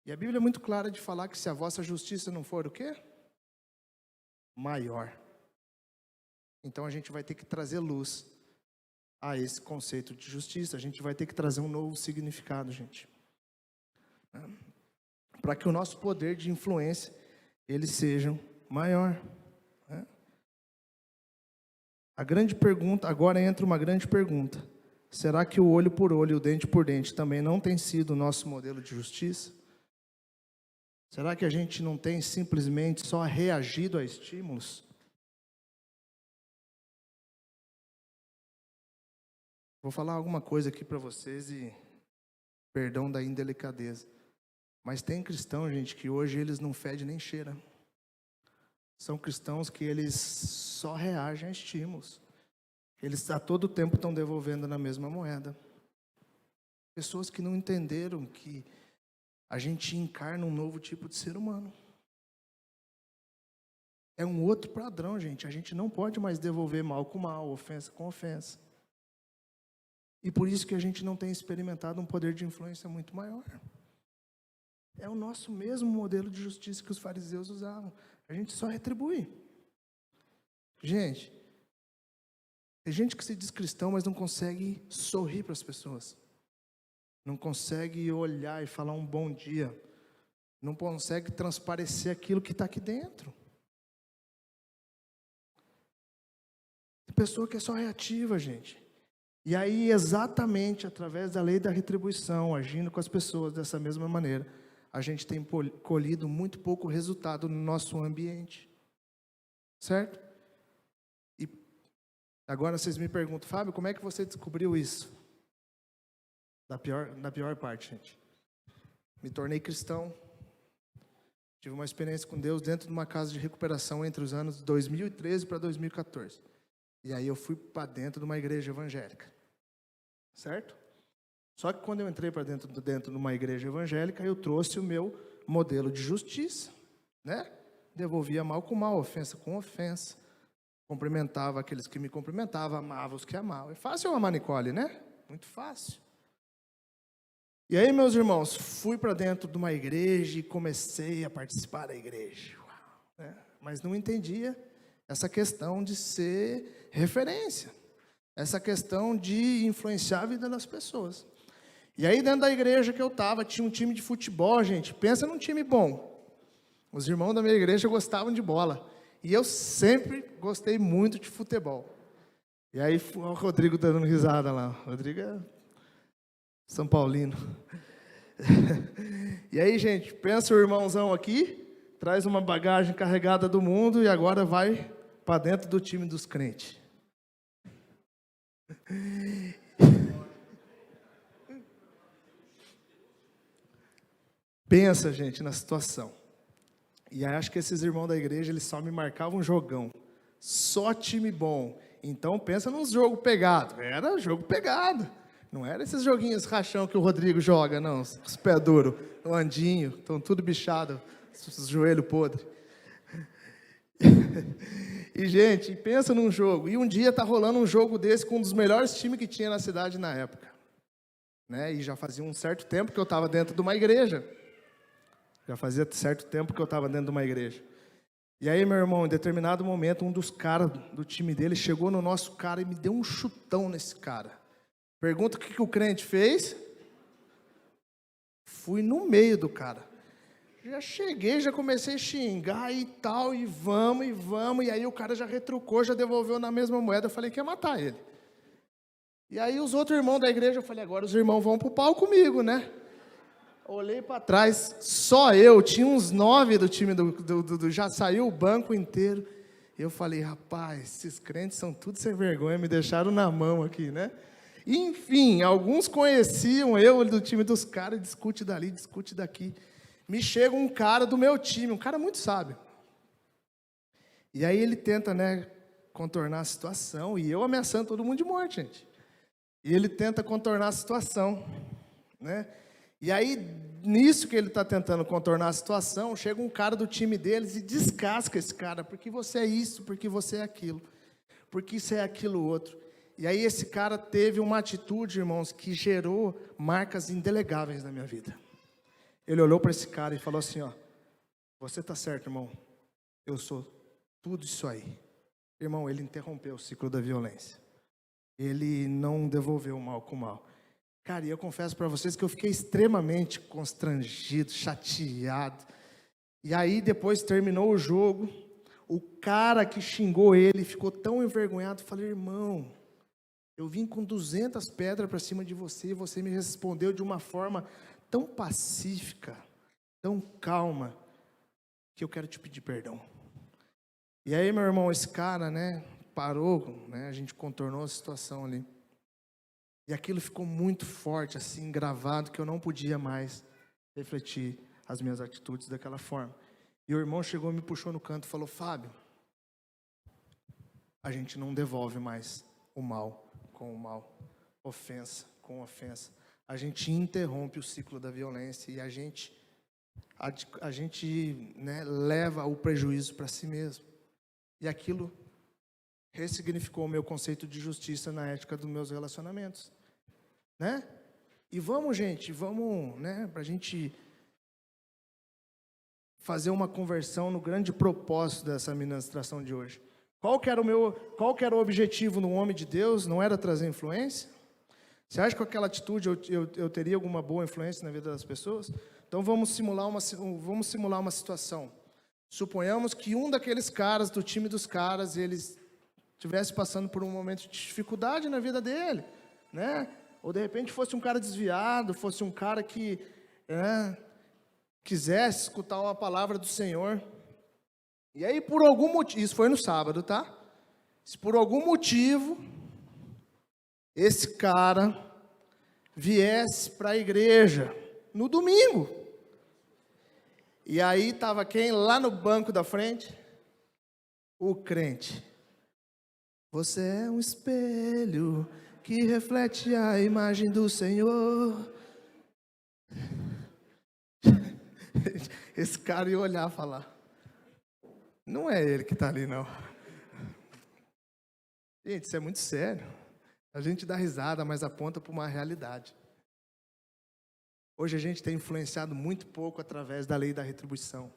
E a Bíblia é muito clara de falar que se a vossa justiça não for o quê? Maior. Então a gente vai ter que trazer luz a esse conceito de justiça. A gente vai ter que trazer um novo significado, gente. Para que o nosso poder de influência, ele seja maior. A grande pergunta, agora entra uma grande pergunta. Será que o olho por olho e o dente por dente também não tem sido o nosso modelo de justiça? Será que a gente não tem simplesmente só reagido a estímulos? Vou falar alguma coisa aqui para vocês e perdão da indelicadeza. Mas tem cristão, gente, que hoje eles não fedem nem cheiram. São cristãos que eles só reagem a estímulos. Eles a todo tempo estão devolvendo na mesma moeda. Pessoas que não entenderam que a gente encarna um novo tipo de ser humano. É um outro padrão, gente. A gente não pode mais devolver mal com mal, ofensa com ofensa. E por isso que a gente não tem experimentado um poder de influência muito maior. É o nosso mesmo modelo de justiça que os fariseus usavam. A gente só retribui. Gente, tem gente que se diz cristão, mas não consegue sorrir para as pessoas. Não consegue olhar e falar um bom dia. Não consegue transparecer aquilo que está aqui dentro. Tem pessoa que é só reativa, gente. E aí, exatamente através da lei da retribuição, agindo com as pessoas dessa mesma maneira, a gente tem colhido muito pouco resultado no nosso ambiente. Certo? E agora vocês me perguntam, Fábio, como é que você descobriu isso? Da pior parte, gente. Me tornei cristão. Tive uma experiência com Deus dentro de uma casa de recuperação entre os anos 2013 para 2014. E aí eu fui para dentro de uma igreja evangélica. Certo? Só que quando eu entrei para dentro de uma igreja evangélica, eu trouxe o meu modelo de justiça, né? Devolvia mal com mal, ofensa com ofensa. Cumprimentava aqueles que me cumprimentavam, amava os que amavam. É fácil amar Nicole, né? Muito fácil. E aí, meus irmãos, fui para dentro de uma igreja e comecei a participar da igreja. Né? Mas não entendia essa questão de ser referência. Essa questão de influenciar a vida das pessoas. E aí, dentro da igreja que eu estava, tinha um time de futebol, gente. Pensa num time bom. Os irmãos da minha igreja gostavam de bola. E eu sempre gostei muito de futebol. E aí, o Rodrigo dando risada lá. O Rodrigo é São Paulino. E aí, gente, pensa o irmãozão aqui, traz uma bagagem carregada do mundo e agora vai para dentro do time dos crentes. Pensa, gente, na situação. E aí acho que esses irmãos da igreja, eles só me marcavam um jogão. Só time bom. Então pensa num jogo pegado. Era jogo pegado. Não era esses joguinhos rachão que o Rodrigo joga, não. Os pés duros, o Andinho, estão tudo bichado, os joelhos podres. E, gente, pensa num jogo. E um dia tá rolando um jogo desse com um dos melhores times que tinha na cidade na época. Né? E já fazia um certo tempo que eu estava dentro de uma igreja. Já fazia certo tempo que eu estava dentro de uma igreja. E aí, meu irmão, em determinado momento, um dos caras do time dele chegou no nosso cara e me deu um chutão nesse cara. Pergunta o que o crente fez? Fui no meio do cara. Já cheguei, já comecei a xingar e tal, e vamos. E aí o cara já retrucou, já devolveu na mesma moeda. Eu falei que ia matar ele. E aí os outros irmãos da igreja, eu falei, agora os irmãos vão pro pau comigo, né? Olhei para trás, só eu, tinha uns 9 do time, já saiu o banco inteiro. Eu falei, rapaz, esses crentes são tudo sem vergonha, me deixaram na mão aqui, né? Enfim, alguns conheciam eu do time dos caras, discute dali, discute daqui. Me chega um cara do meu time, um cara muito sábio. E aí ele tenta, né, contornar a situação, e eu ameaçando todo mundo de morte, gente. E ele tenta contornar a situação, né? E aí, nisso que ele está tentando contornar a situação, chega um cara do time deles e descasca esse cara, porque você é isso, porque você é aquilo, porque isso é aquilo outro. E aí esse cara teve uma atitude, irmãos, que gerou marcas indeléveis na minha vida. Ele olhou para esse cara e falou assim, ó, você está certo, irmão, eu sou tudo isso aí. Irmão, ele interrompeu o ciclo da violência. Ele não devolveu o mal com o mal. Cara, e eu confesso para vocês que eu fiquei extremamente constrangido, chateado. E aí depois terminou o jogo, o cara que xingou ele ficou tão envergonhado, falei, irmão, eu vim com 200 pedras para cima de você e você me respondeu de uma forma tão pacífica, tão calma, que eu quero te pedir perdão. E aí, meu irmão, esse cara, né, parou, né, a gente contornou a situação ali. E aquilo ficou muito forte, assim, gravado, que eu não podia mais refletir as minhas atitudes daquela forma. E o irmão chegou e me puxou no canto e falou, Fábio, a gente não devolve mais o mal com o mal, ofensa com ofensa. A gente interrompe o ciclo da violência e a gente né, leva o prejuízo para si mesmo. E aquilo ressignificou o meu conceito de justiça na ética dos meus relacionamentos, né? E vamos, gente, né, para a gente fazer uma conversão no grande propósito dessa ministração de hoje. Qual que era o objetivo no homem de Deus? Não era trazer influência? Você acha que com aquela atitude eu teria alguma boa influência na vida das pessoas? Então vamos simular uma situação. Suponhamos que um daqueles caras, do time dos caras, eles estivesse passando por um momento de dificuldade na vida dele, né? Ou de repente fosse um cara desviado, fosse um cara que quisesse escutar uma palavra do Senhor. E aí por algum motivo, isso foi no sábado, tá? Se por algum motivo esse cara viesse para a igreja no domingo, e aí estava quem lá no banco da frente? O crente. Você é um espelho que reflete a imagem do Senhor. Esse cara ia olhar e falar, não é ele que está ali, não. Gente, isso é muito sério. A gente dá risada, mas aponta para uma realidade. Hoje a gente tem influenciado muito pouco através da lei da retribuição.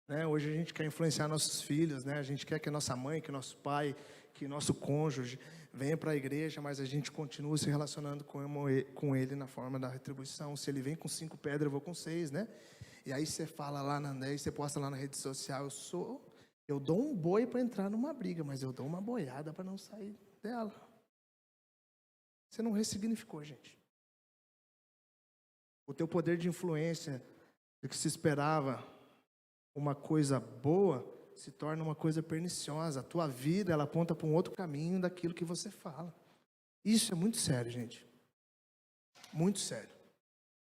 Né? Hoje a gente quer influenciar nossos filhos, né? A gente quer que a nossa mãe, que nosso pai, que nosso cônjuge venha para a igreja, mas a gente continua se relacionando com ele na forma da retribuição. Se ele vem com 5 pedras, eu vou com 6, né? E aí você fala lá você posta lá na rede social, eu dou um boi para entrar numa briga, mas eu dou uma boiada para não sair dela. Você não ressignificou, gente. O teu poder de influência, do que se esperava uma coisa boa, se torna uma coisa perniciosa. A tua vida, ela aponta para um outro caminho daquilo que você fala. Isso é muito sério, gente. Muito sério.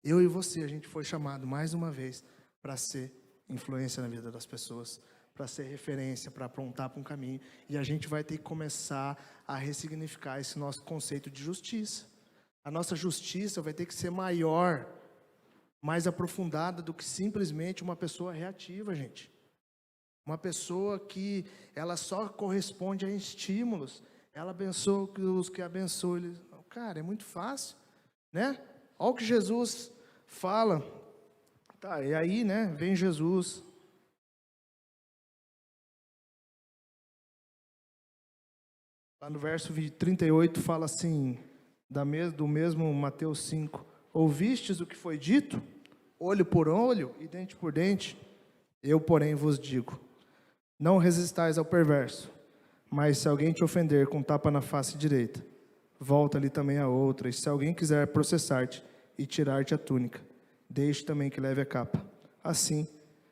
Eu e você, a gente foi chamado mais uma vez para ser influência na vida das pessoas, para ser referência, para apontar para um caminho. E a gente vai ter que começar a ressignificar esse nosso conceito de justiça. A nossa justiça vai ter que ser maior, mais aprofundada do que simplesmente uma pessoa reativa, gente. Uma pessoa que ela só corresponde a estímulos. Ela abençoa os que abençoam. Cara, é muito fácil, né? Olha o que Jesus fala. Tá, e aí, né, vem Jesus. Lá no verso 38 fala assim, do mesmo Mateus 5. Ouvistes o que foi dito? Olho por olho e dente por dente. Eu, porém, vos digo, não resistais ao perverso, mas se alguém te ofender com tapa na face direita, volta-lhe também a outra. E se alguém quiser processar-te e tirar-te a túnica, deixe também que leve a capa. Assim,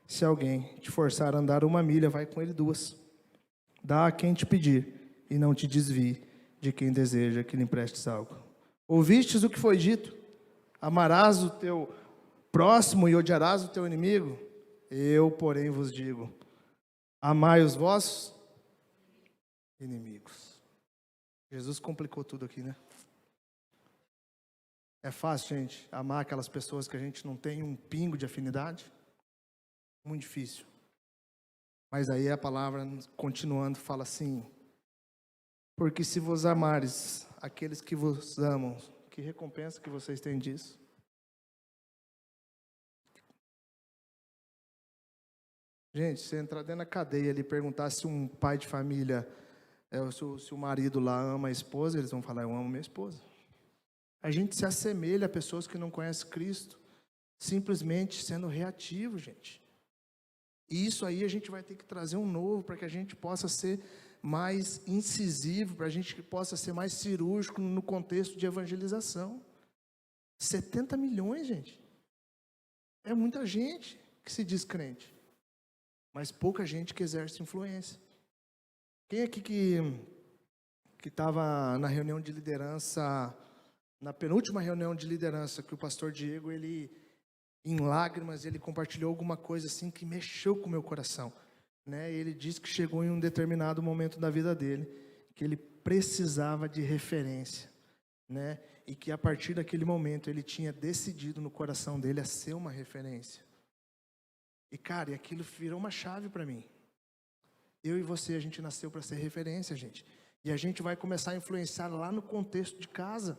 se alguém te forçar a andar 1 milha, vai com ele 2. Dá a quem te pedir, e não te desvie de quem deseja que lhe emprestes algo. Ouvistes o que foi dito? Amarás o teu próximo e odiarás o teu inimigo? Eu, porém, vos digo, amai os vossos inimigos. Jesus complicou tudo aqui, né? É fácil, gente, amar aquelas pessoas que a gente não tem um pingo de afinidade? Muito difícil. Mas aí a palavra, continuando, fala assim: porque se vos amares aqueles que vos amam, que recompensa que vocês têm disso? Gente, se entrar dentro da cadeia ali e perguntar se um pai de família, se o marido lá ama a esposa, eles vão falar, eu amo minha esposa. A gente se assemelha a pessoas que não conhecem Cristo, simplesmente sendo reativo, gente. E isso aí a gente vai ter que trazer um novo, para que a gente possa ser mais incisivo, para a gente possa ser mais cirúrgico no contexto de evangelização. 70 milhões, gente. É muita gente que se diz crente, mas pouca gente que exerce influência. Quem aqui que estava na reunião de liderança, na penúltima reunião de liderança, que o pastor Diego, ele, em lágrimas, ele compartilhou alguma coisa assim que mexeu com o meu coração, né? Ele disse que chegou em um determinado momento da vida dele, que ele precisava de referência, né? E que a partir daquele momento ele tinha decidido no coração dele a ser uma referência. E cara, e aquilo virou uma chave para mim. Eu e você, a gente nasceu para ser referência, gente. E a gente vai começar a influenciar lá no contexto de casa.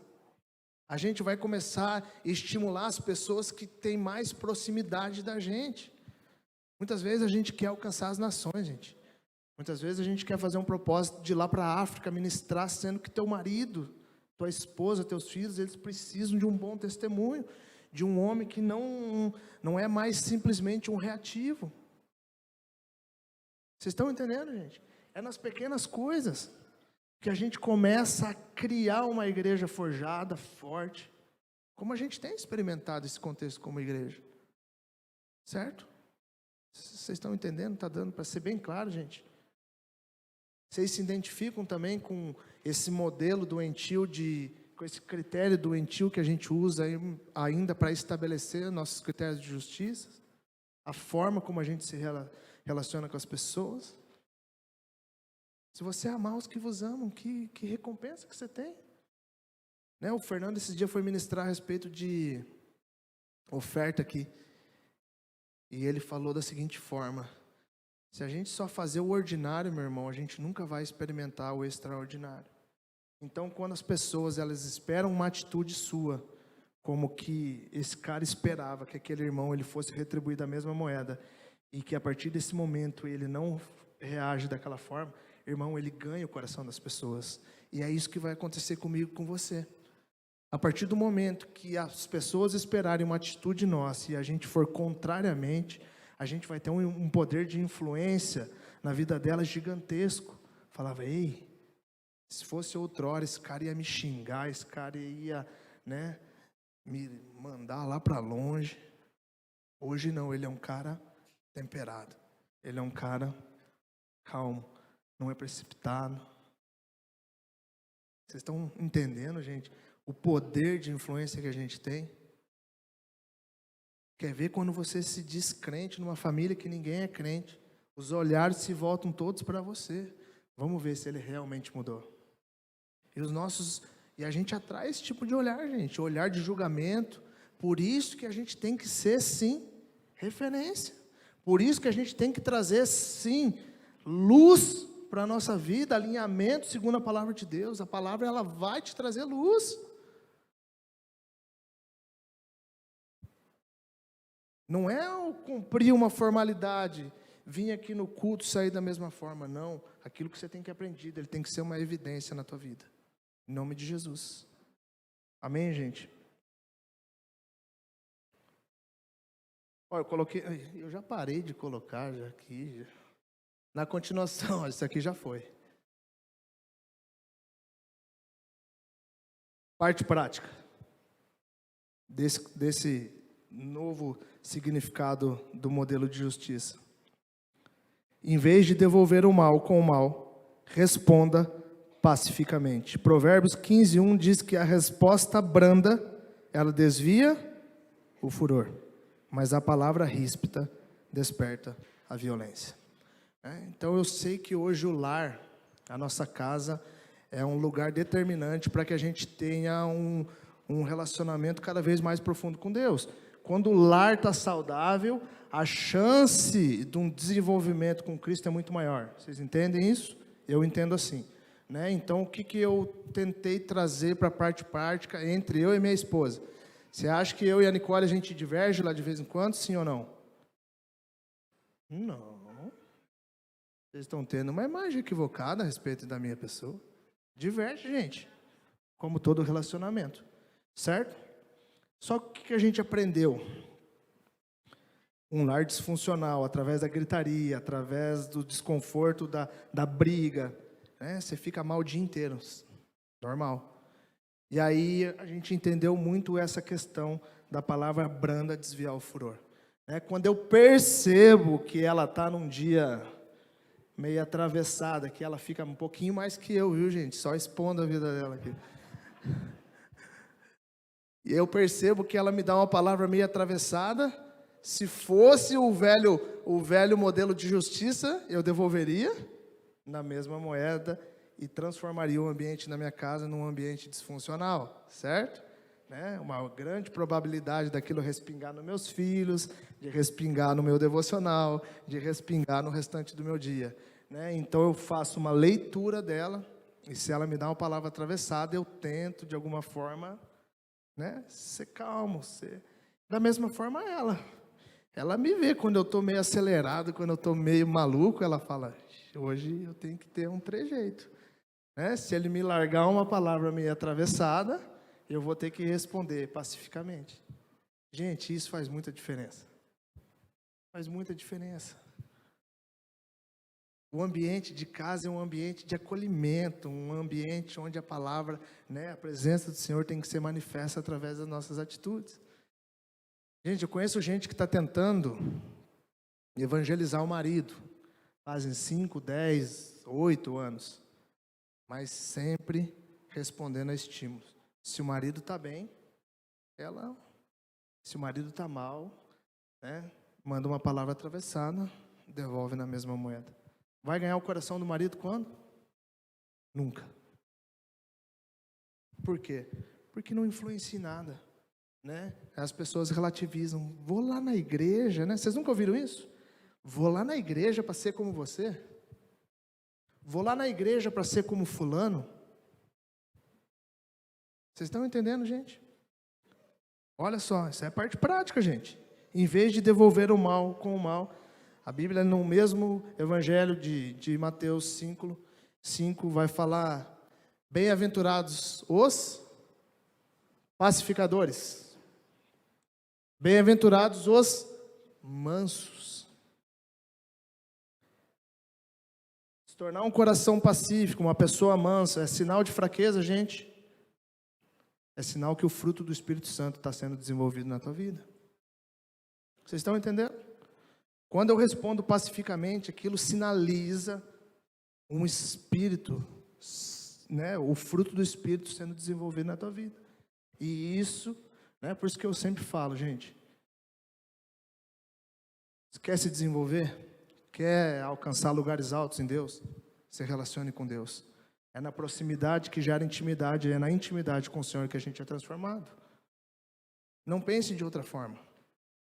A gente vai começar a estimular as pessoas que têm mais proximidade da gente. Muitas vezes a gente quer alcançar as nações, gente. Muitas vezes a gente quer fazer um propósito de ir lá para a África ministrar, sendo que teu marido, tua esposa, teus filhos, eles precisam de um bom testemunho, de um homem que não é mais simplesmente um reativo. Vocês estão entendendo, gente? É nas pequenas coisas que a gente começa a criar uma igreja forjada, forte, como a gente tem experimentado esse contexto como igreja. Certo? Vocês estão entendendo? Está dando para ser bem claro, gente? Vocês se identificam também com esse modelo doentio, com esse critério doentio que a gente usa ainda para estabelecer nossos critérios de justiça? A forma como a gente se relaciona com as pessoas? Se você amar os que vos amam, que recompensa que você tem? Né? O Fernando esse dia foi ministrar a respeito de oferta aqui. E ele falou da seguinte forma: se a gente só fazer o ordinário, meu irmão, a gente nunca vai experimentar o extraordinário. Então, quando as pessoas elas esperam uma atitude sua, como que esse cara esperava que aquele irmão ele fosse retribuir da mesma moeda, e que a partir desse momento ele não reage daquela forma, irmão, ele ganha o coração das pessoas. E é isso que vai acontecer comigo e com você. A partir do momento que as pessoas esperarem uma atitude nossa e a gente for contrariamente, a gente vai ter um poder de influência na vida delas gigantesco. Falava, ei, se fosse outrora, esse cara ia me xingar, esse cara ia, né, me mandar lá para longe. Hoje não, ele é um cara temperado. Ele é um cara calmo, não é precipitado. Vocês estão entendendo, gente, o poder de influência que a gente tem? Quer ver quando você se diz crente numa família que ninguém é crente? Os olhares se voltam todos para você. Vamos ver se ele realmente mudou. E a gente atrai esse tipo de olhar, gente, olhar de julgamento. Por isso que a gente tem que ser, sim, referência. Por isso que a gente tem que trazer, sim, luz para a nossa vida, alinhamento segundo a palavra de Deus. A palavra, ela vai te trazer luz. Não é eu cumprir uma formalidade, vir aqui no culto e sair da mesma forma, não. Aquilo que você tem que aprender, ele tem que ser uma evidência na tua vida. Em nome de Jesus. Amém, gente? Olha, eu já parei de colocar já aqui. Na continuação, isso aqui já foi. Parte prática desse novo significado do modelo de justiça. Em vez de devolver o mal com o mal, responda pacificamente. Provérbios 15:1 diz que a resposta branda, ela desvia o furor, mas a palavra ríspida desperta a violência. Então eu sei que hoje o lar, a nossa casa, é um lugar determinante para que a gente tenha um relacionamento cada vez mais profundo com Deus. Quando o lar está saudável, a chance de um desenvolvimento com Cristo é muito maior. Vocês entendem isso? Eu entendo assim. Então, o que eu tentei trazer para a parte prática entre eu e minha esposa? Você acha que eu e a Nicole, a gente diverge lá de vez em quando, sim ou não? Não. Vocês estão tendo uma imagem equivocada a respeito da minha pessoa. Diverge, gente. Como todo relacionamento. Certo? Só que o que a gente aprendeu? Um lar disfuncional, através da gritaria, através do desconforto, da briga. Você fica mal o dia inteiro. Normal. E aí a gente entendeu muito essa questão da palavra branda, desviar o furor. Quando eu percebo que ela está num dia meio atravessada, que ela fica um pouquinho mais que eu, viu, gente? Só expondo a vida dela aqui. E eu percebo que ela me dá uma palavra meio atravessada. Se fosse o velho modelo de justiça, eu devolveria na mesma moeda e transformaria o ambiente na minha casa num ambiente disfuncional, certo? Uma grande probabilidade daquilo respingar nos meus filhos, de respingar no meu devocional, de respingar no restante do meu dia. Então eu faço uma leitura dela, e se ela me dá uma palavra atravessada, eu tento de alguma forma ser calmo. Da mesma forma ela me vê quando eu estou meio acelerado, quando eu estou meio maluco, ela fala, hoje eu tenho que ter um trejeito. Se ele me largar uma palavra meio atravessada, eu vou ter que responder pacificamente. Gente, isso faz muita diferença. Faz muita diferença. O ambiente de casa é um ambiente de acolhimento, um ambiente onde a palavra, a presença do Senhor tem que ser manifesta através das nossas atitudes. Gente, eu conheço gente que está tentando evangelizar o marido. Fazem 5, 10, 8 anos. Mas sempre respondendo a estímulos. Se o marido está bem, se o marido está mal, manda uma palavra atravessada, devolve na mesma moeda. Vai ganhar o coração do marido quando? Nunca. Por quê? Porque não influencia em nada. As pessoas relativizam. Vou lá na igreja, Vocês nunca ouviram isso? Vou lá na igreja para ser como você? Vou lá na igreja para ser como fulano? Vocês estão entendendo, gente? Olha só, isso é a parte prática, gente. Em vez de devolver o mal com o mal, a Bíblia, no mesmo evangelho de Mateus 5, vai falar: bem-aventurados os pacificadores, bem-aventurados os mansos. Se tornar um coração pacífico, uma pessoa mansa, é sinal de fraqueza, gente? É sinal que o fruto do Espírito Santo está sendo desenvolvido na tua vida. Vocês estão entendendo? Quando eu respondo pacificamente, aquilo sinaliza um espírito, o fruto do Espírito sendo desenvolvido na tua vida. E isso, por isso que eu sempre falo, gente, Você quer se desenvolver? Quer alcançar lugares altos em Deus? Se relacione com Deus. É na proximidade que gera intimidade, é na intimidade com o Senhor que a gente é transformado. Não pense de outra forma.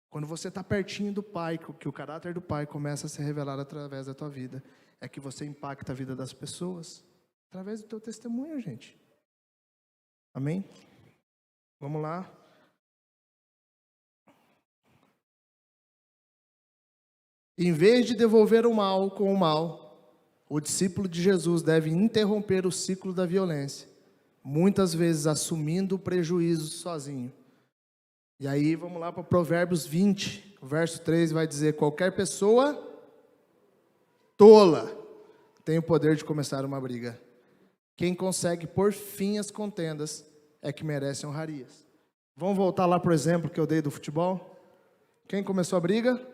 Quando você está pertinho do Pai, que o caráter do Pai começa a ser revelado através da tua vida, é que você impacta a vida das pessoas, através do teu testemunho, gente. Amém? Vamos lá. Em vez de devolver o mal com o mal, o discípulo de Jesus deve interromper o ciclo da violência, muitas vezes assumindo o prejuízo sozinho. E aí vamos lá para Provérbios 20, o verso 3 vai dizer: qualquer pessoa tola tem o poder de começar uma briga. Quem consegue pôr fim às contendas é que merece honrarias. Vamos voltar lá para o exemplo que eu dei do futebol? Quem começou a briga?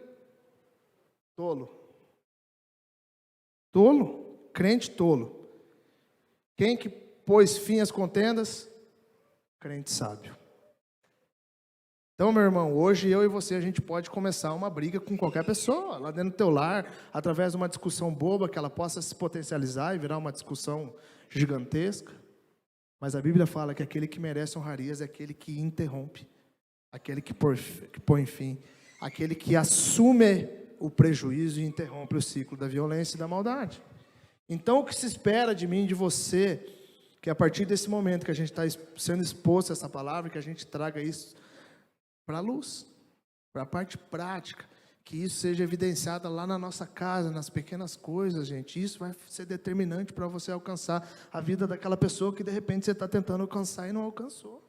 Tolo. Tolo. Crente tolo. Quem que pôs fim às contendas? Crente sábio. Então, meu irmão, hoje eu e você, a gente pode começar uma briga com qualquer pessoa, lá dentro do teu lar, através de uma discussão boba, que ela possa se potencializar e virar uma discussão gigantesca. Mas a Bíblia fala que aquele que merece honrarias é aquele que interrompe, aquele que põe fim, aquele que assume o prejuízo e interrompe o ciclo da violência e da maldade. Então, o que se espera de mim e de você, que a partir desse momento que a gente está sendo exposto a essa palavra, que a gente traga isso para a luz, para a parte prática, que isso seja evidenciado lá na nossa casa, nas pequenas coisas, gente. Isso vai ser determinante para você alcançar a vida daquela pessoa que de repente você está tentando alcançar e não alcançou.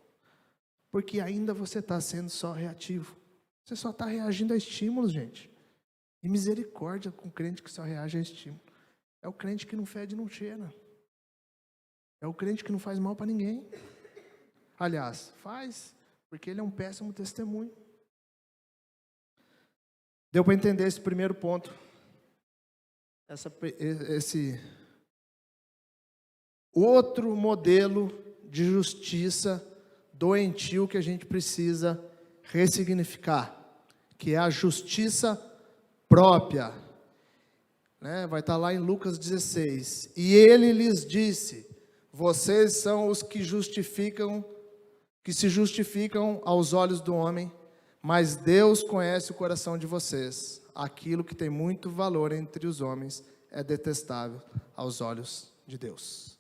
Porque ainda você está sendo só reativo. Você só está reagindo a estímulos, gente. E misericórdia com o crente que só reage a estímulo. É o crente que não fede e não cheira. É o crente que não faz mal para ninguém. Aliás, faz, porque ele é um péssimo testemunho. Deu para entender esse primeiro ponto? Esse outro modelo de justiça doentio que a gente precisa ressignificar, que é a justiça própria. Vai estar lá em Lucas 16. E ele lhes disse: vocês são os que se justificam aos olhos do homem, mas Deus conhece o coração de vocês. Aquilo que tem muito valor entre os homens é detestável aos olhos de Deus.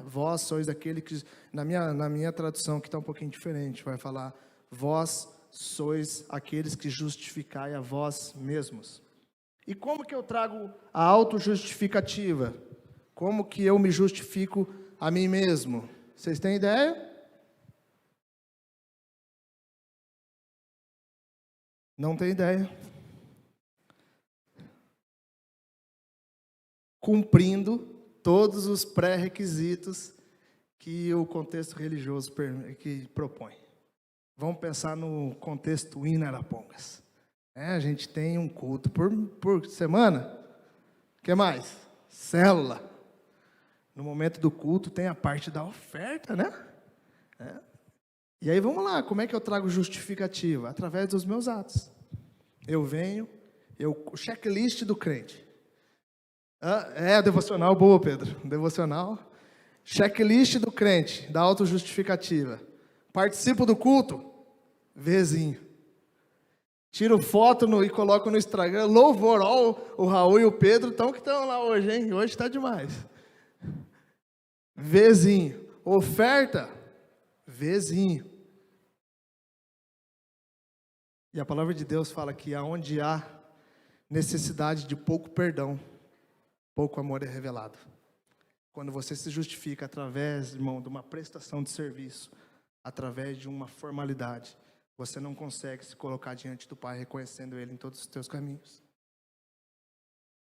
Vós sois aquele que, na minha tradução, que está um pouquinho diferente, vai falar: vós sois aqueles que justificai a vós mesmos. E como que eu trago a autojustificativa? Como que eu me justifico a mim mesmo? Vocês têm ideia? Não tem ideia. Cumprindo todos os pré-requisitos que o contexto religioso que propõe. Vamos pensar no contexto Inarapongas. A gente tem um culto por semana. O que mais? Célula. No momento do culto tem a parte da oferta, né? E aí vamos lá, como é que eu trago justificativa? Através dos meus atos. Eu venho, o checklist do crente. Devocional boa, Pedro. Devocional. Checklist do crente, da autojustificativa. Participo do culto, vezinho. Tiro foto e coloco no Instagram, louvor. Ó, o Raul e o Pedro que estão lá hoje, hein? Hoje está demais. Vezinho. Oferta, vezinho. E a palavra de Deus fala que aonde há necessidade de pouco perdão, pouco amor é revelado. Quando você se justifica através, irmão, de uma prestação de serviço, através de uma formalidade, você não consegue se colocar diante do Pai reconhecendo Ele em todos os teus caminhos.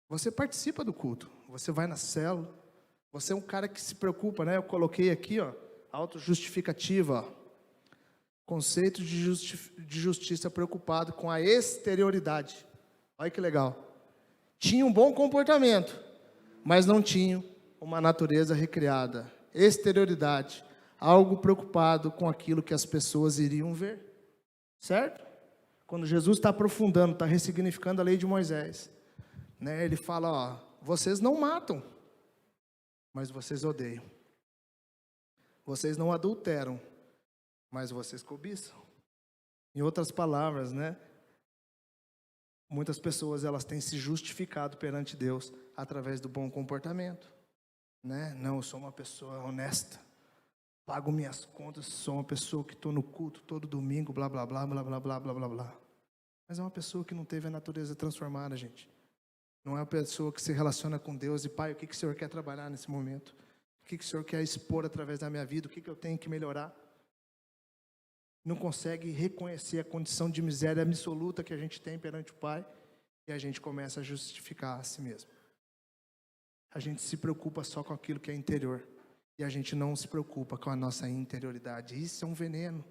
Você participa do culto, você vai na célula, você é um cara que se preocupa, né? Eu coloquei aqui, autojustificativa, conceito de justiça preocupado com a exterioridade. Olha que legal. Tinha um bom comportamento, mas não tinha uma natureza recriada. Exterioridade, algo preocupado com aquilo que as pessoas iriam ver. Certo? quando Jesus está aprofundando, está ressignificando a lei de Moisés, né? Ele fala, ó, vocês não matam, mas vocês odeiam. Vocês não adulteram, mas vocês cobiçam. Em outras palavras, né? Muitas pessoas, elas têm se justificado perante Deus através do bom comportamento, né? Não, eu sou uma pessoa honesta, pago minhas contas, sou uma pessoa que estou no culto todo domingo, blá, blá, blá, blá, blá, blá, blá, blá, blá. Mas é uma pessoa que não teve a natureza transformada, gente. Não é uma pessoa que se relaciona com Deus e, Pai, o que o Senhor quer trabalhar nesse momento? O que o Senhor quer expor através da minha vida? O que eu tenho que melhorar? Não consegue reconhecer a condição de miséria absoluta que a gente tem perante o Pai, e a gente começa a justificar a si mesmo. A gente se preocupa só com aquilo que é interior, e a gente não se preocupa com a nossa interioridade. Isso é um veneno.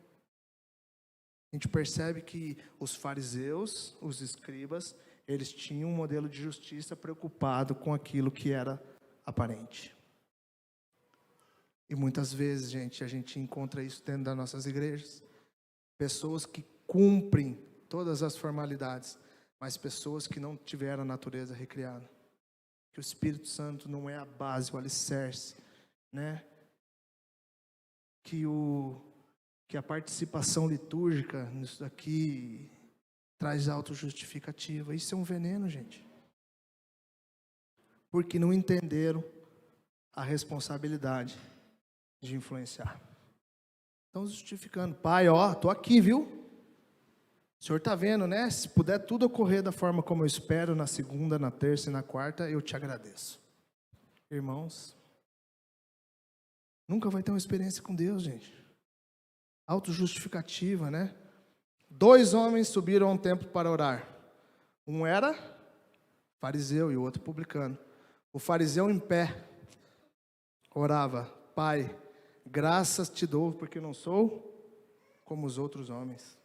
A gente percebe que os fariseus, os escribas, eles tinham um modelo de justiça preocupado com aquilo que era aparente. E muitas vezes, gente, a gente encontra isso dentro das nossas igrejas. Pessoas que cumprem todas as formalidades, mas pessoas que não tiveram a natureza recriada. Que o Espírito Santo não é a base, o alicerce, né? Que a participação litúrgica nisso daqui traz autojustificativa. Isso é um veneno, gente. Porque não entenderam a responsabilidade de influenciar. Estão justificando. Pai, ó, estou aqui, viu? O Senhor está vendo, né? Se puder tudo ocorrer da forma como eu espero, na segunda, na terça e na quarta, eu te agradeço. Irmãos, nunca vai ter uma experiência com Deus, gente. Autojustificativa, né? 2 homens subiram a um templo para orar. Um era fariseu e o outro publicano. O fariseu em pé orava: Pai, graças te dou, porque não sou como os outros homens,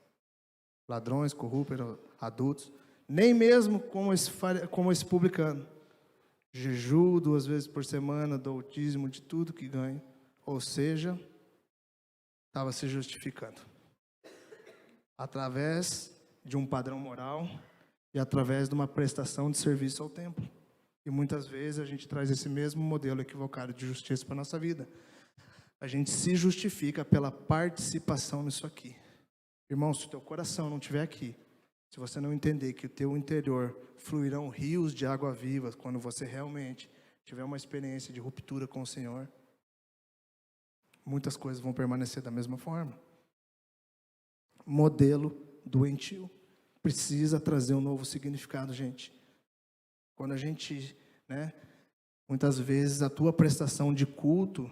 ladrões, corruptos, adultos, nem mesmo como esse publicano. Jejuo 2 vezes por semana, dou o dízimo de tudo que ganho. Ou seja, estava se justificando através de um padrão moral e através de uma prestação de serviço ao templo. E muitas vezes a gente traz esse mesmo modelo equivocado de justiça para a nossa vida. A gente se justifica pela participação nisso aqui. Irmão, se o teu coração não estiver aqui, se você não entender que o teu interior fluirão rios de água viva quando você realmente tiver uma experiência de ruptura com o Senhor, muitas coisas vão permanecer da mesma forma. Modelo doentio. Precisa trazer um novo significado, gente. Quando a gente, né, muitas vezes a tua prestação de culto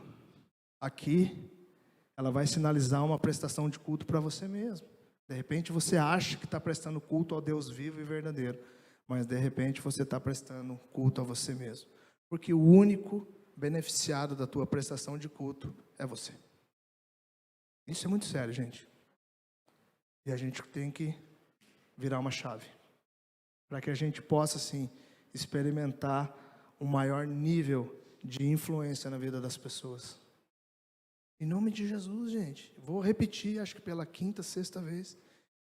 aqui, ela vai sinalizar uma prestação de culto para você mesmo. De repente você acha que está prestando culto ao Deus vivo e verdadeiro, mas de repente você está prestando culto a você mesmo. Porque o único beneficiado da tua prestação de culto é você. Isso é muito sério, gente. E a gente tem que virar uma chave, para que a gente possa, assim, experimentar um maior nível de influência na vida das pessoas. Em nome de Jesus, gente. Vou repetir, acho que pela 5ª, 6ª vez.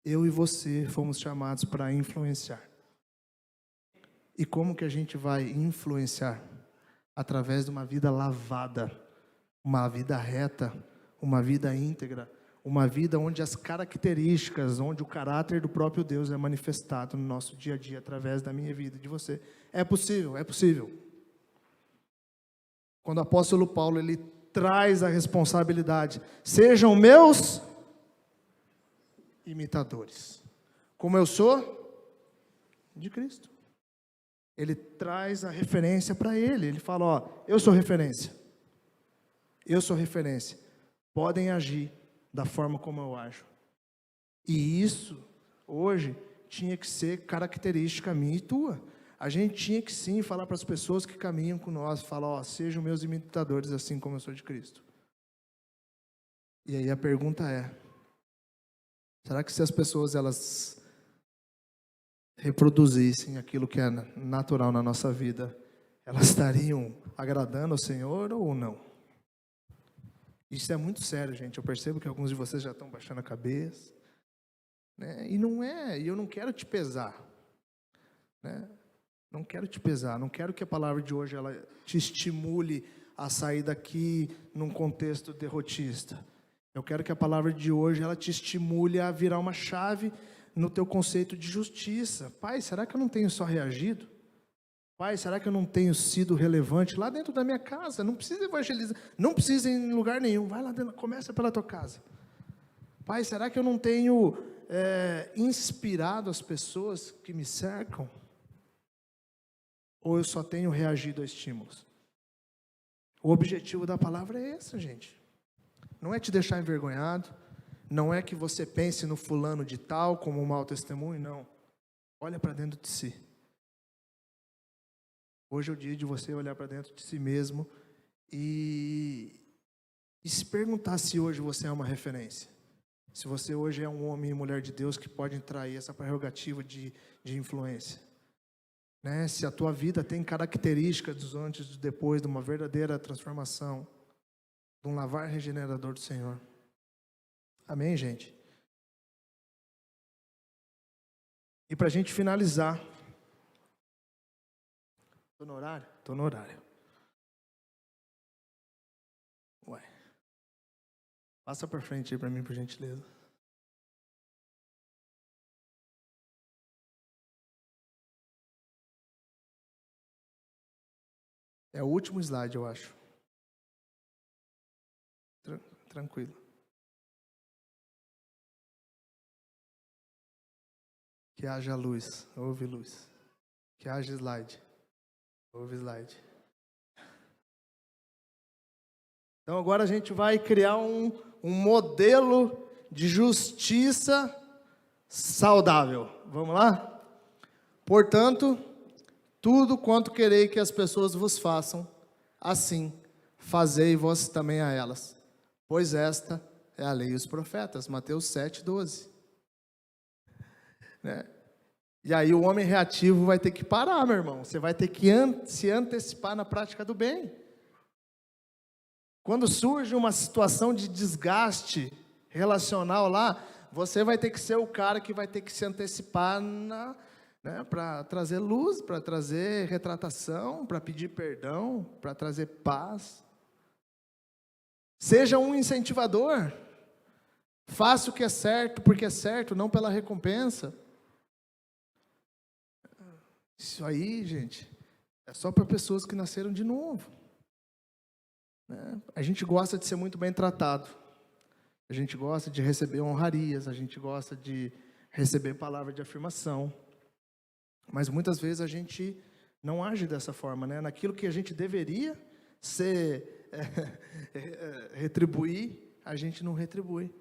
Eu e você fomos chamados para influenciar. E como que a gente vai influenciar? Através de uma vida lavada, uma vida reta, uma vida íntegra, uma vida onde as características, onde o caráter do próprio Deus é manifestado no nosso dia a dia, através da minha vida e de você. É possível, é possível. Quando o apóstolo Paulo, ele traz a responsabilidade: sejam meus imitadores, como eu sou de Cristo. Ele traz a referência para ele. Ele fala: ó, eu sou referência. Eu sou referência. Podem agir da forma como eu ajo. E isso, hoje, tinha que ser característica minha e tua. A gente tinha que sim falar para as pessoas que caminham com nós, falar: ó, sejam meus imitadores assim como eu sou de Cristo. E aí a pergunta é: será que se as pessoas elas reproduzissem aquilo que é natural na nossa vida, elas estariam agradando ao Senhor ou não? Isso é muito sério, gente. Eu percebo que alguns de vocês já estão baixando a cabeça. né? E não é, e eu não quero te pesar, né? Não quero te pesar, não quero que a palavra de hoje ela te estimule a sair daqui num contexto derrotista. Eu quero que a palavra de hoje ela te estimule a virar uma chave no teu conceito de justiça. Pai, será que eu não tenho só reagido? Pai, será que eu não tenho sido relevante lá dentro da minha casa? Não precisa evangelizar, não precisa ir em lugar nenhum. Vai lá dentro, começa pela tua casa. Pai, será que eu não tenho inspirado as pessoas que me cercam? Ou eu só tenho reagido a estímulos? O objetivo da palavra é esse, gente. Não é te deixar envergonhado, não é que você pense no fulano de tal como um mau testemunho, não. Olha para dentro de si. Hoje é o dia de você olhar para dentro de si mesmo e se perguntar se hoje você é uma referência. Se você hoje é um homem e mulher de Deus que pode trair essa prerrogativa de influência. Né? Se a tua vida tem características dos antes e do depois, de uma verdadeira transformação, de um lavar regenerador do Senhor. Amém, gente? E para a gente finalizar, estou no horário? Estou no horário. Ué. Passa para frente aí para mim, por gentileza. É o último slide, eu acho. Tranquilo. Que haja luz. Houve luz. Que haja slide. Houve slide. Então agora a gente vai criar um modelo de justiça saudável. Vamos lá? Portanto, tudo quanto querei que as pessoas vos façam, assim fazei vós também a elas. Pois esta é a lei e os profetas. Mateus 7:12. Né? E aí o homem reativo vai ter que parar, meu irmão. Você vai ter que se antecipar na prática do bem. Quando surge uma situação de desgaste relacional lá, você vai ter que ser o cara que vai ter que se antecipar para trazer luz, para trazer retratação, para pedir perdão, para trazer paz. Seja um incentivador. Faça o que é certo, porque é certo, não pela recompensa. Isso aí, gente, é só para pessoas que nasceram de novo. Né? A gente gosta de ser muito bem tratado. A gente gosta de receber honrarias, a gente gosta de receber palavra de afirmação. Mas muitas vezes a gente não age dessa forma, né? Naquilo que a gente deveria retribuir, a gente não retribui.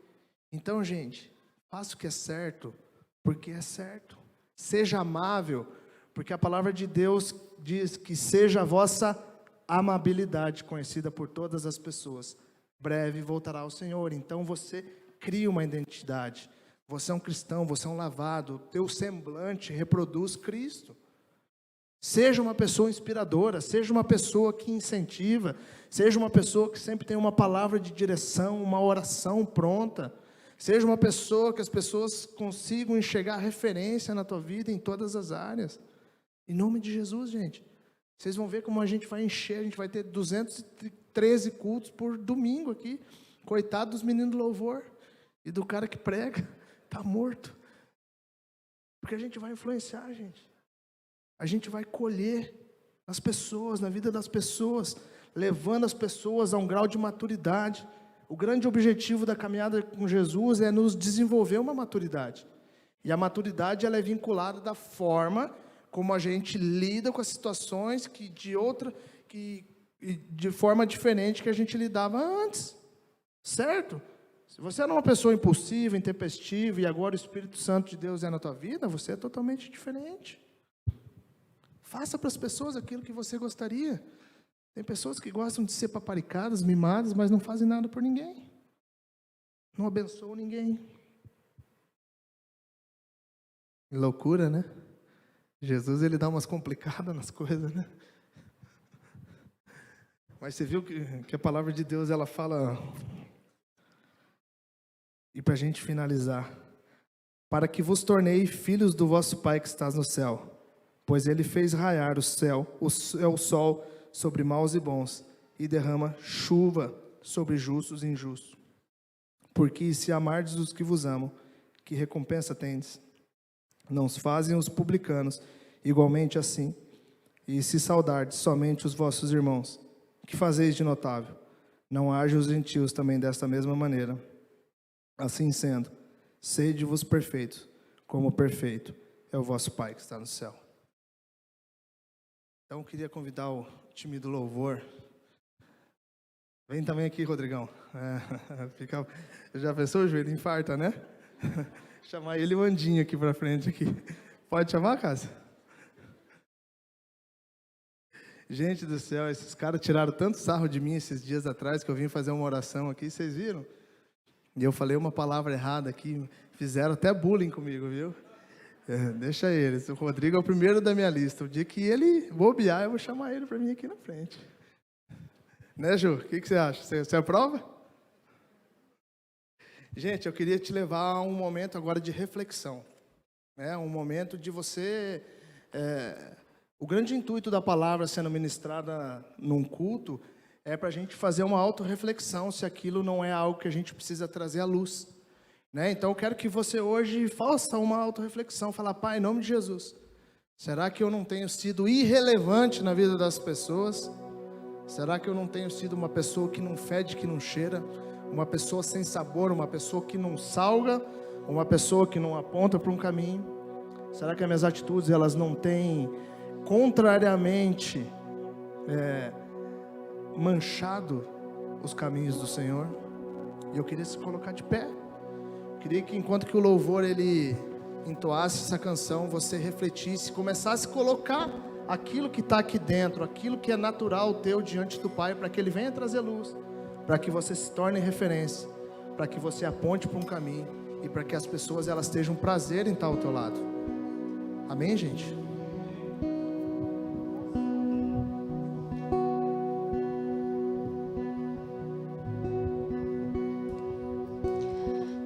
Então, gente, faça o que é certo, porque é certo. Seja amável, porque a palavra de Deus diz que seja a vossa amabilidade conhecida por todas as pessoas. Breve voltará ao Senhor. Então você cria uma identidade. Você é um cristão, você é um lavado. O teu semblante reproduz Cristo. Seja uma pessoa inspiradora, seja uma pessoa que incentiva, seja uma pessoa que sempre tem uma palavra de direção, uma oração pronta. Seja uma pessoa que as pessoas consigam enxergar referência na tua vida em todas as áreas. Em nome de Jesus, gente. Vocês vão ver como a gente vai encher, a gente vai ter 213 cultos por domingo aqui. Coitado dos meninos do louvor e do cara que prega, está morto. Porque a gente vai influenciar, gente. A gente vai colher nas pessoas, na vida das pessoas, levando as pessoas a um grau de maturidade. O grande objetivo da caminhada com Jesus é nos desenvolver uma maturidade. E a maturidade ela é vinculada da forma como a gente lida com as situações de forma diferente que a gente lidava antes. Certo? Se você era uma pessoa impulsiva, intempestiva, e agora o Espírito Santo de Deus é na tua vida, você é totalmente diferente. Faça para as pessoas aquilo que você gostaria. Tem pessoas que gostam de ser paparicadas, mimadas, mas não fazem nada por ninguém. Não abençoam ninguém. Loucura, né? Jesus, ele dá umas complicadas nas coisas, né? Mas você viu que a palavra de Deus, ela fala... E para a gente finalizar, para que vos tornei filhos do vosso Pai que estás no céu. Pois ele fez raiar o sol sobre maus e bons, e derrama chuva sobre justos e injustos. Porque se amardes os que vos amam, que recompensa tendes? Não os fazem os publicanos igualmente assim? E se saudardes somente os vossos irmãos, que fazeis de notável? Não agem os gentios também desta mesma maneira? Assim sendo, sede-vos perfeitos, como perfeito é o vosso Pai que está no céu. Então, eu queria convidar o time do louvor. Vem também aqui, Rodrigão. Já pensou, o joelho infarta, né? Chamar ele e o Andinho aqui pra frente. Aqui. Pode chamar, Casa? Gente do céu, esses caras tiraram tanto sarro de mim esses dias atrás, que eu vim fazer uma oração aqui, vocês viram? E eu falei uma palavra errada aqui, fizeram até bullying comigo, viu? Deixa eles, o Rodrigo é o primeiro da minha lista. O dia que ele bobear, eu vou chamar ele para mim aqui na frente. Né, Ju? O que você acha? Você aprova? Gente, eu queria te levar a um momento agora de reflexão. Né? Um momento de você... O grande intuito da palavra sendo ministrada num culto é para a gente fazer uma autorreflexão se aquilo não é algo que a gente precisa trazer à luz. Né? Então, eu quero que você hoje faça uma autorreflexão, falar, Pai, em nome de Jesus, será que eu não tenho sido irrelevante na vida das pessoas? Será que eu não tenho sido uma pessoa que não fede, que não cheira? Uma pessoa sem sabor, uma pessoa que não salga, uma pessoa que não aponta para um caminho? Será que as minhas atitudes, elas não têm, contrariamente, manchado os caminhos do Senhor? E eu queria se colocar de pé. Queria que enquanto que o louvor ele entoasse essa canção, você refletisse, começasse a colocar aquilo que está aqui dentro, aquilo que é natural teu diante do Pai, para que Ele venha trazer luz, para que você se torne referência, para que você aponte para um caminho e para que as pessoas elas tenham prazer em estar ao teu lado. Amém, gente?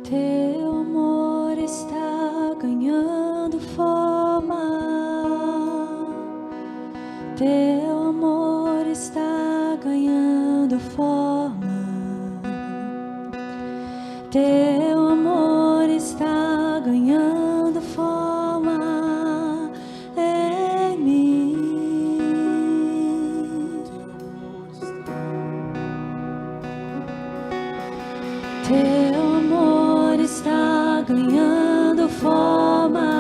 Teu amor está ganhando forma. Teu amor está ganhando forma. Teu amor está ganhando forma em mim. Teu amor está ganhando forma.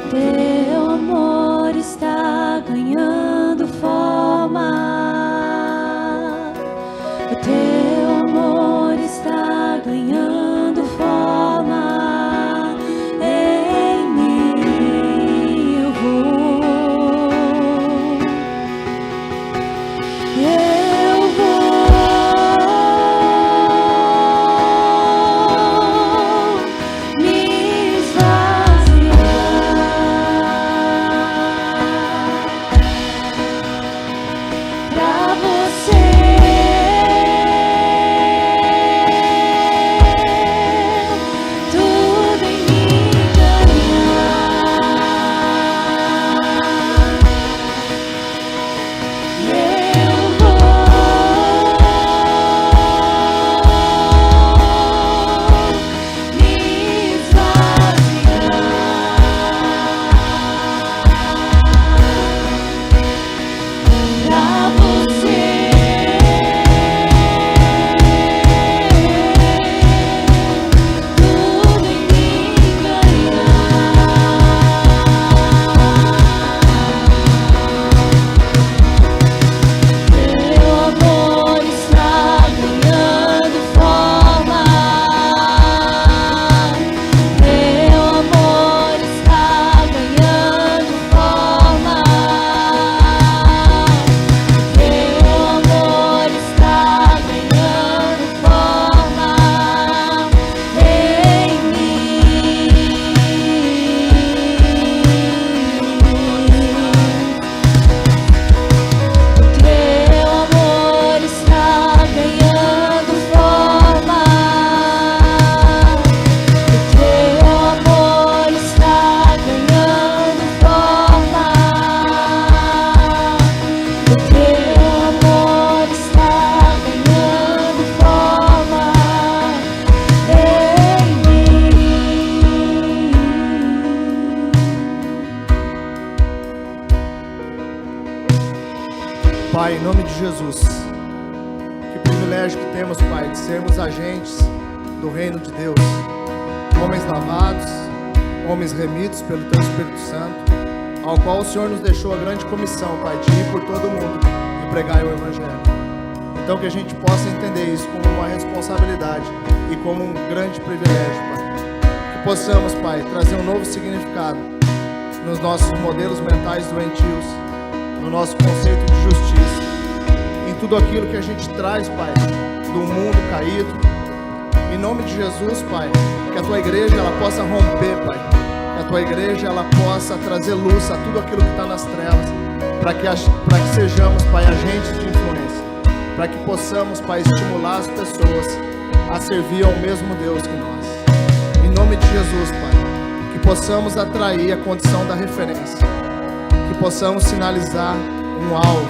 Teu amor está ganhando forma. Teu amor está ganhando forma em mim. Eu vou. Pai, em nome de Jesus, que privilégio que temos, Pai, de sermos agentes do reino de Deus, homens lavados, homens remidos pelo Teu Espírito Santo, ao qual o Senhor nos deixou a grande comissão, Pai, de ir por todo mundo e pregar o Evangelho. Então que a gente possa entender isso como uma responsabilidade e como um grande privilégio, Pai. Que possamos, Pai, trazer um novo significado nos nossos modelos mentais doentios, no nosso conceito de justiça, em tudo aquilo que a gente traz, Pai, do mundo caído. Em nome de Jesus, Pai, que a Tua igreja ela possa romper, Pai, que a Tua igreja ela possa trazer luz a tudo aquilo que está nas trevas, para que sejamos, Pai, agentes de influência, para que possamos, Pai, estimular as pessoas a servir ao mesmo Deus que nós. Em nome de Jesus, Pai, que possamos atrair a condição da referência, que possamos sinalizar um alvo,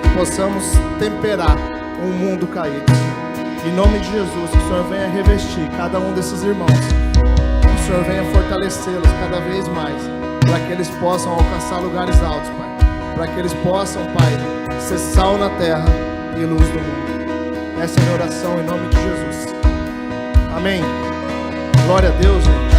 que possamos temperar um mundo caído. Em nome de Jesus, que o Senhor venha revestir cada um desses irmãos, que o Senhor venha fortalecê-los cada vez mais, para que eles possam alcançar lugares altos, Pai, para que eles possam, Pai, ser sal na terra e luz do mundo. Essa é a minha oração em nome de Jesus. Amém. Glória a Deus, gente.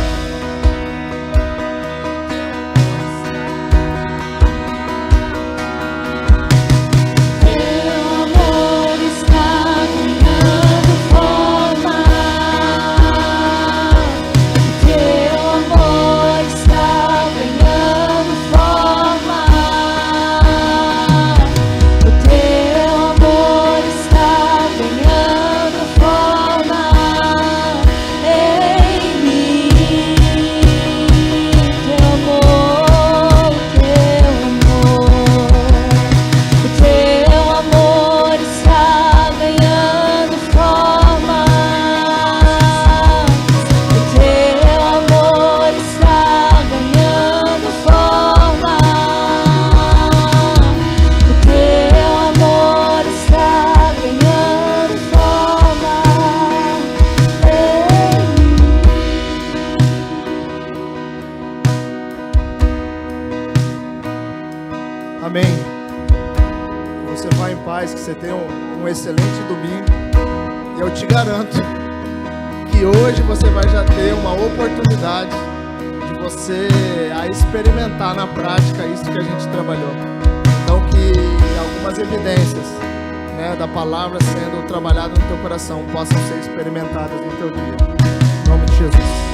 Amém. Que você vá em paz, que você tenha um excelente domingo. E eu te garanto que hoje você vai já ter uma oportunidade de você a experimentar na prática isso que a gente trabalhou. Então que algumas evidências, né, da palavra sendo trabalhada no teu coração possam ser experimentadas no teu dia. Em nome de Jesus.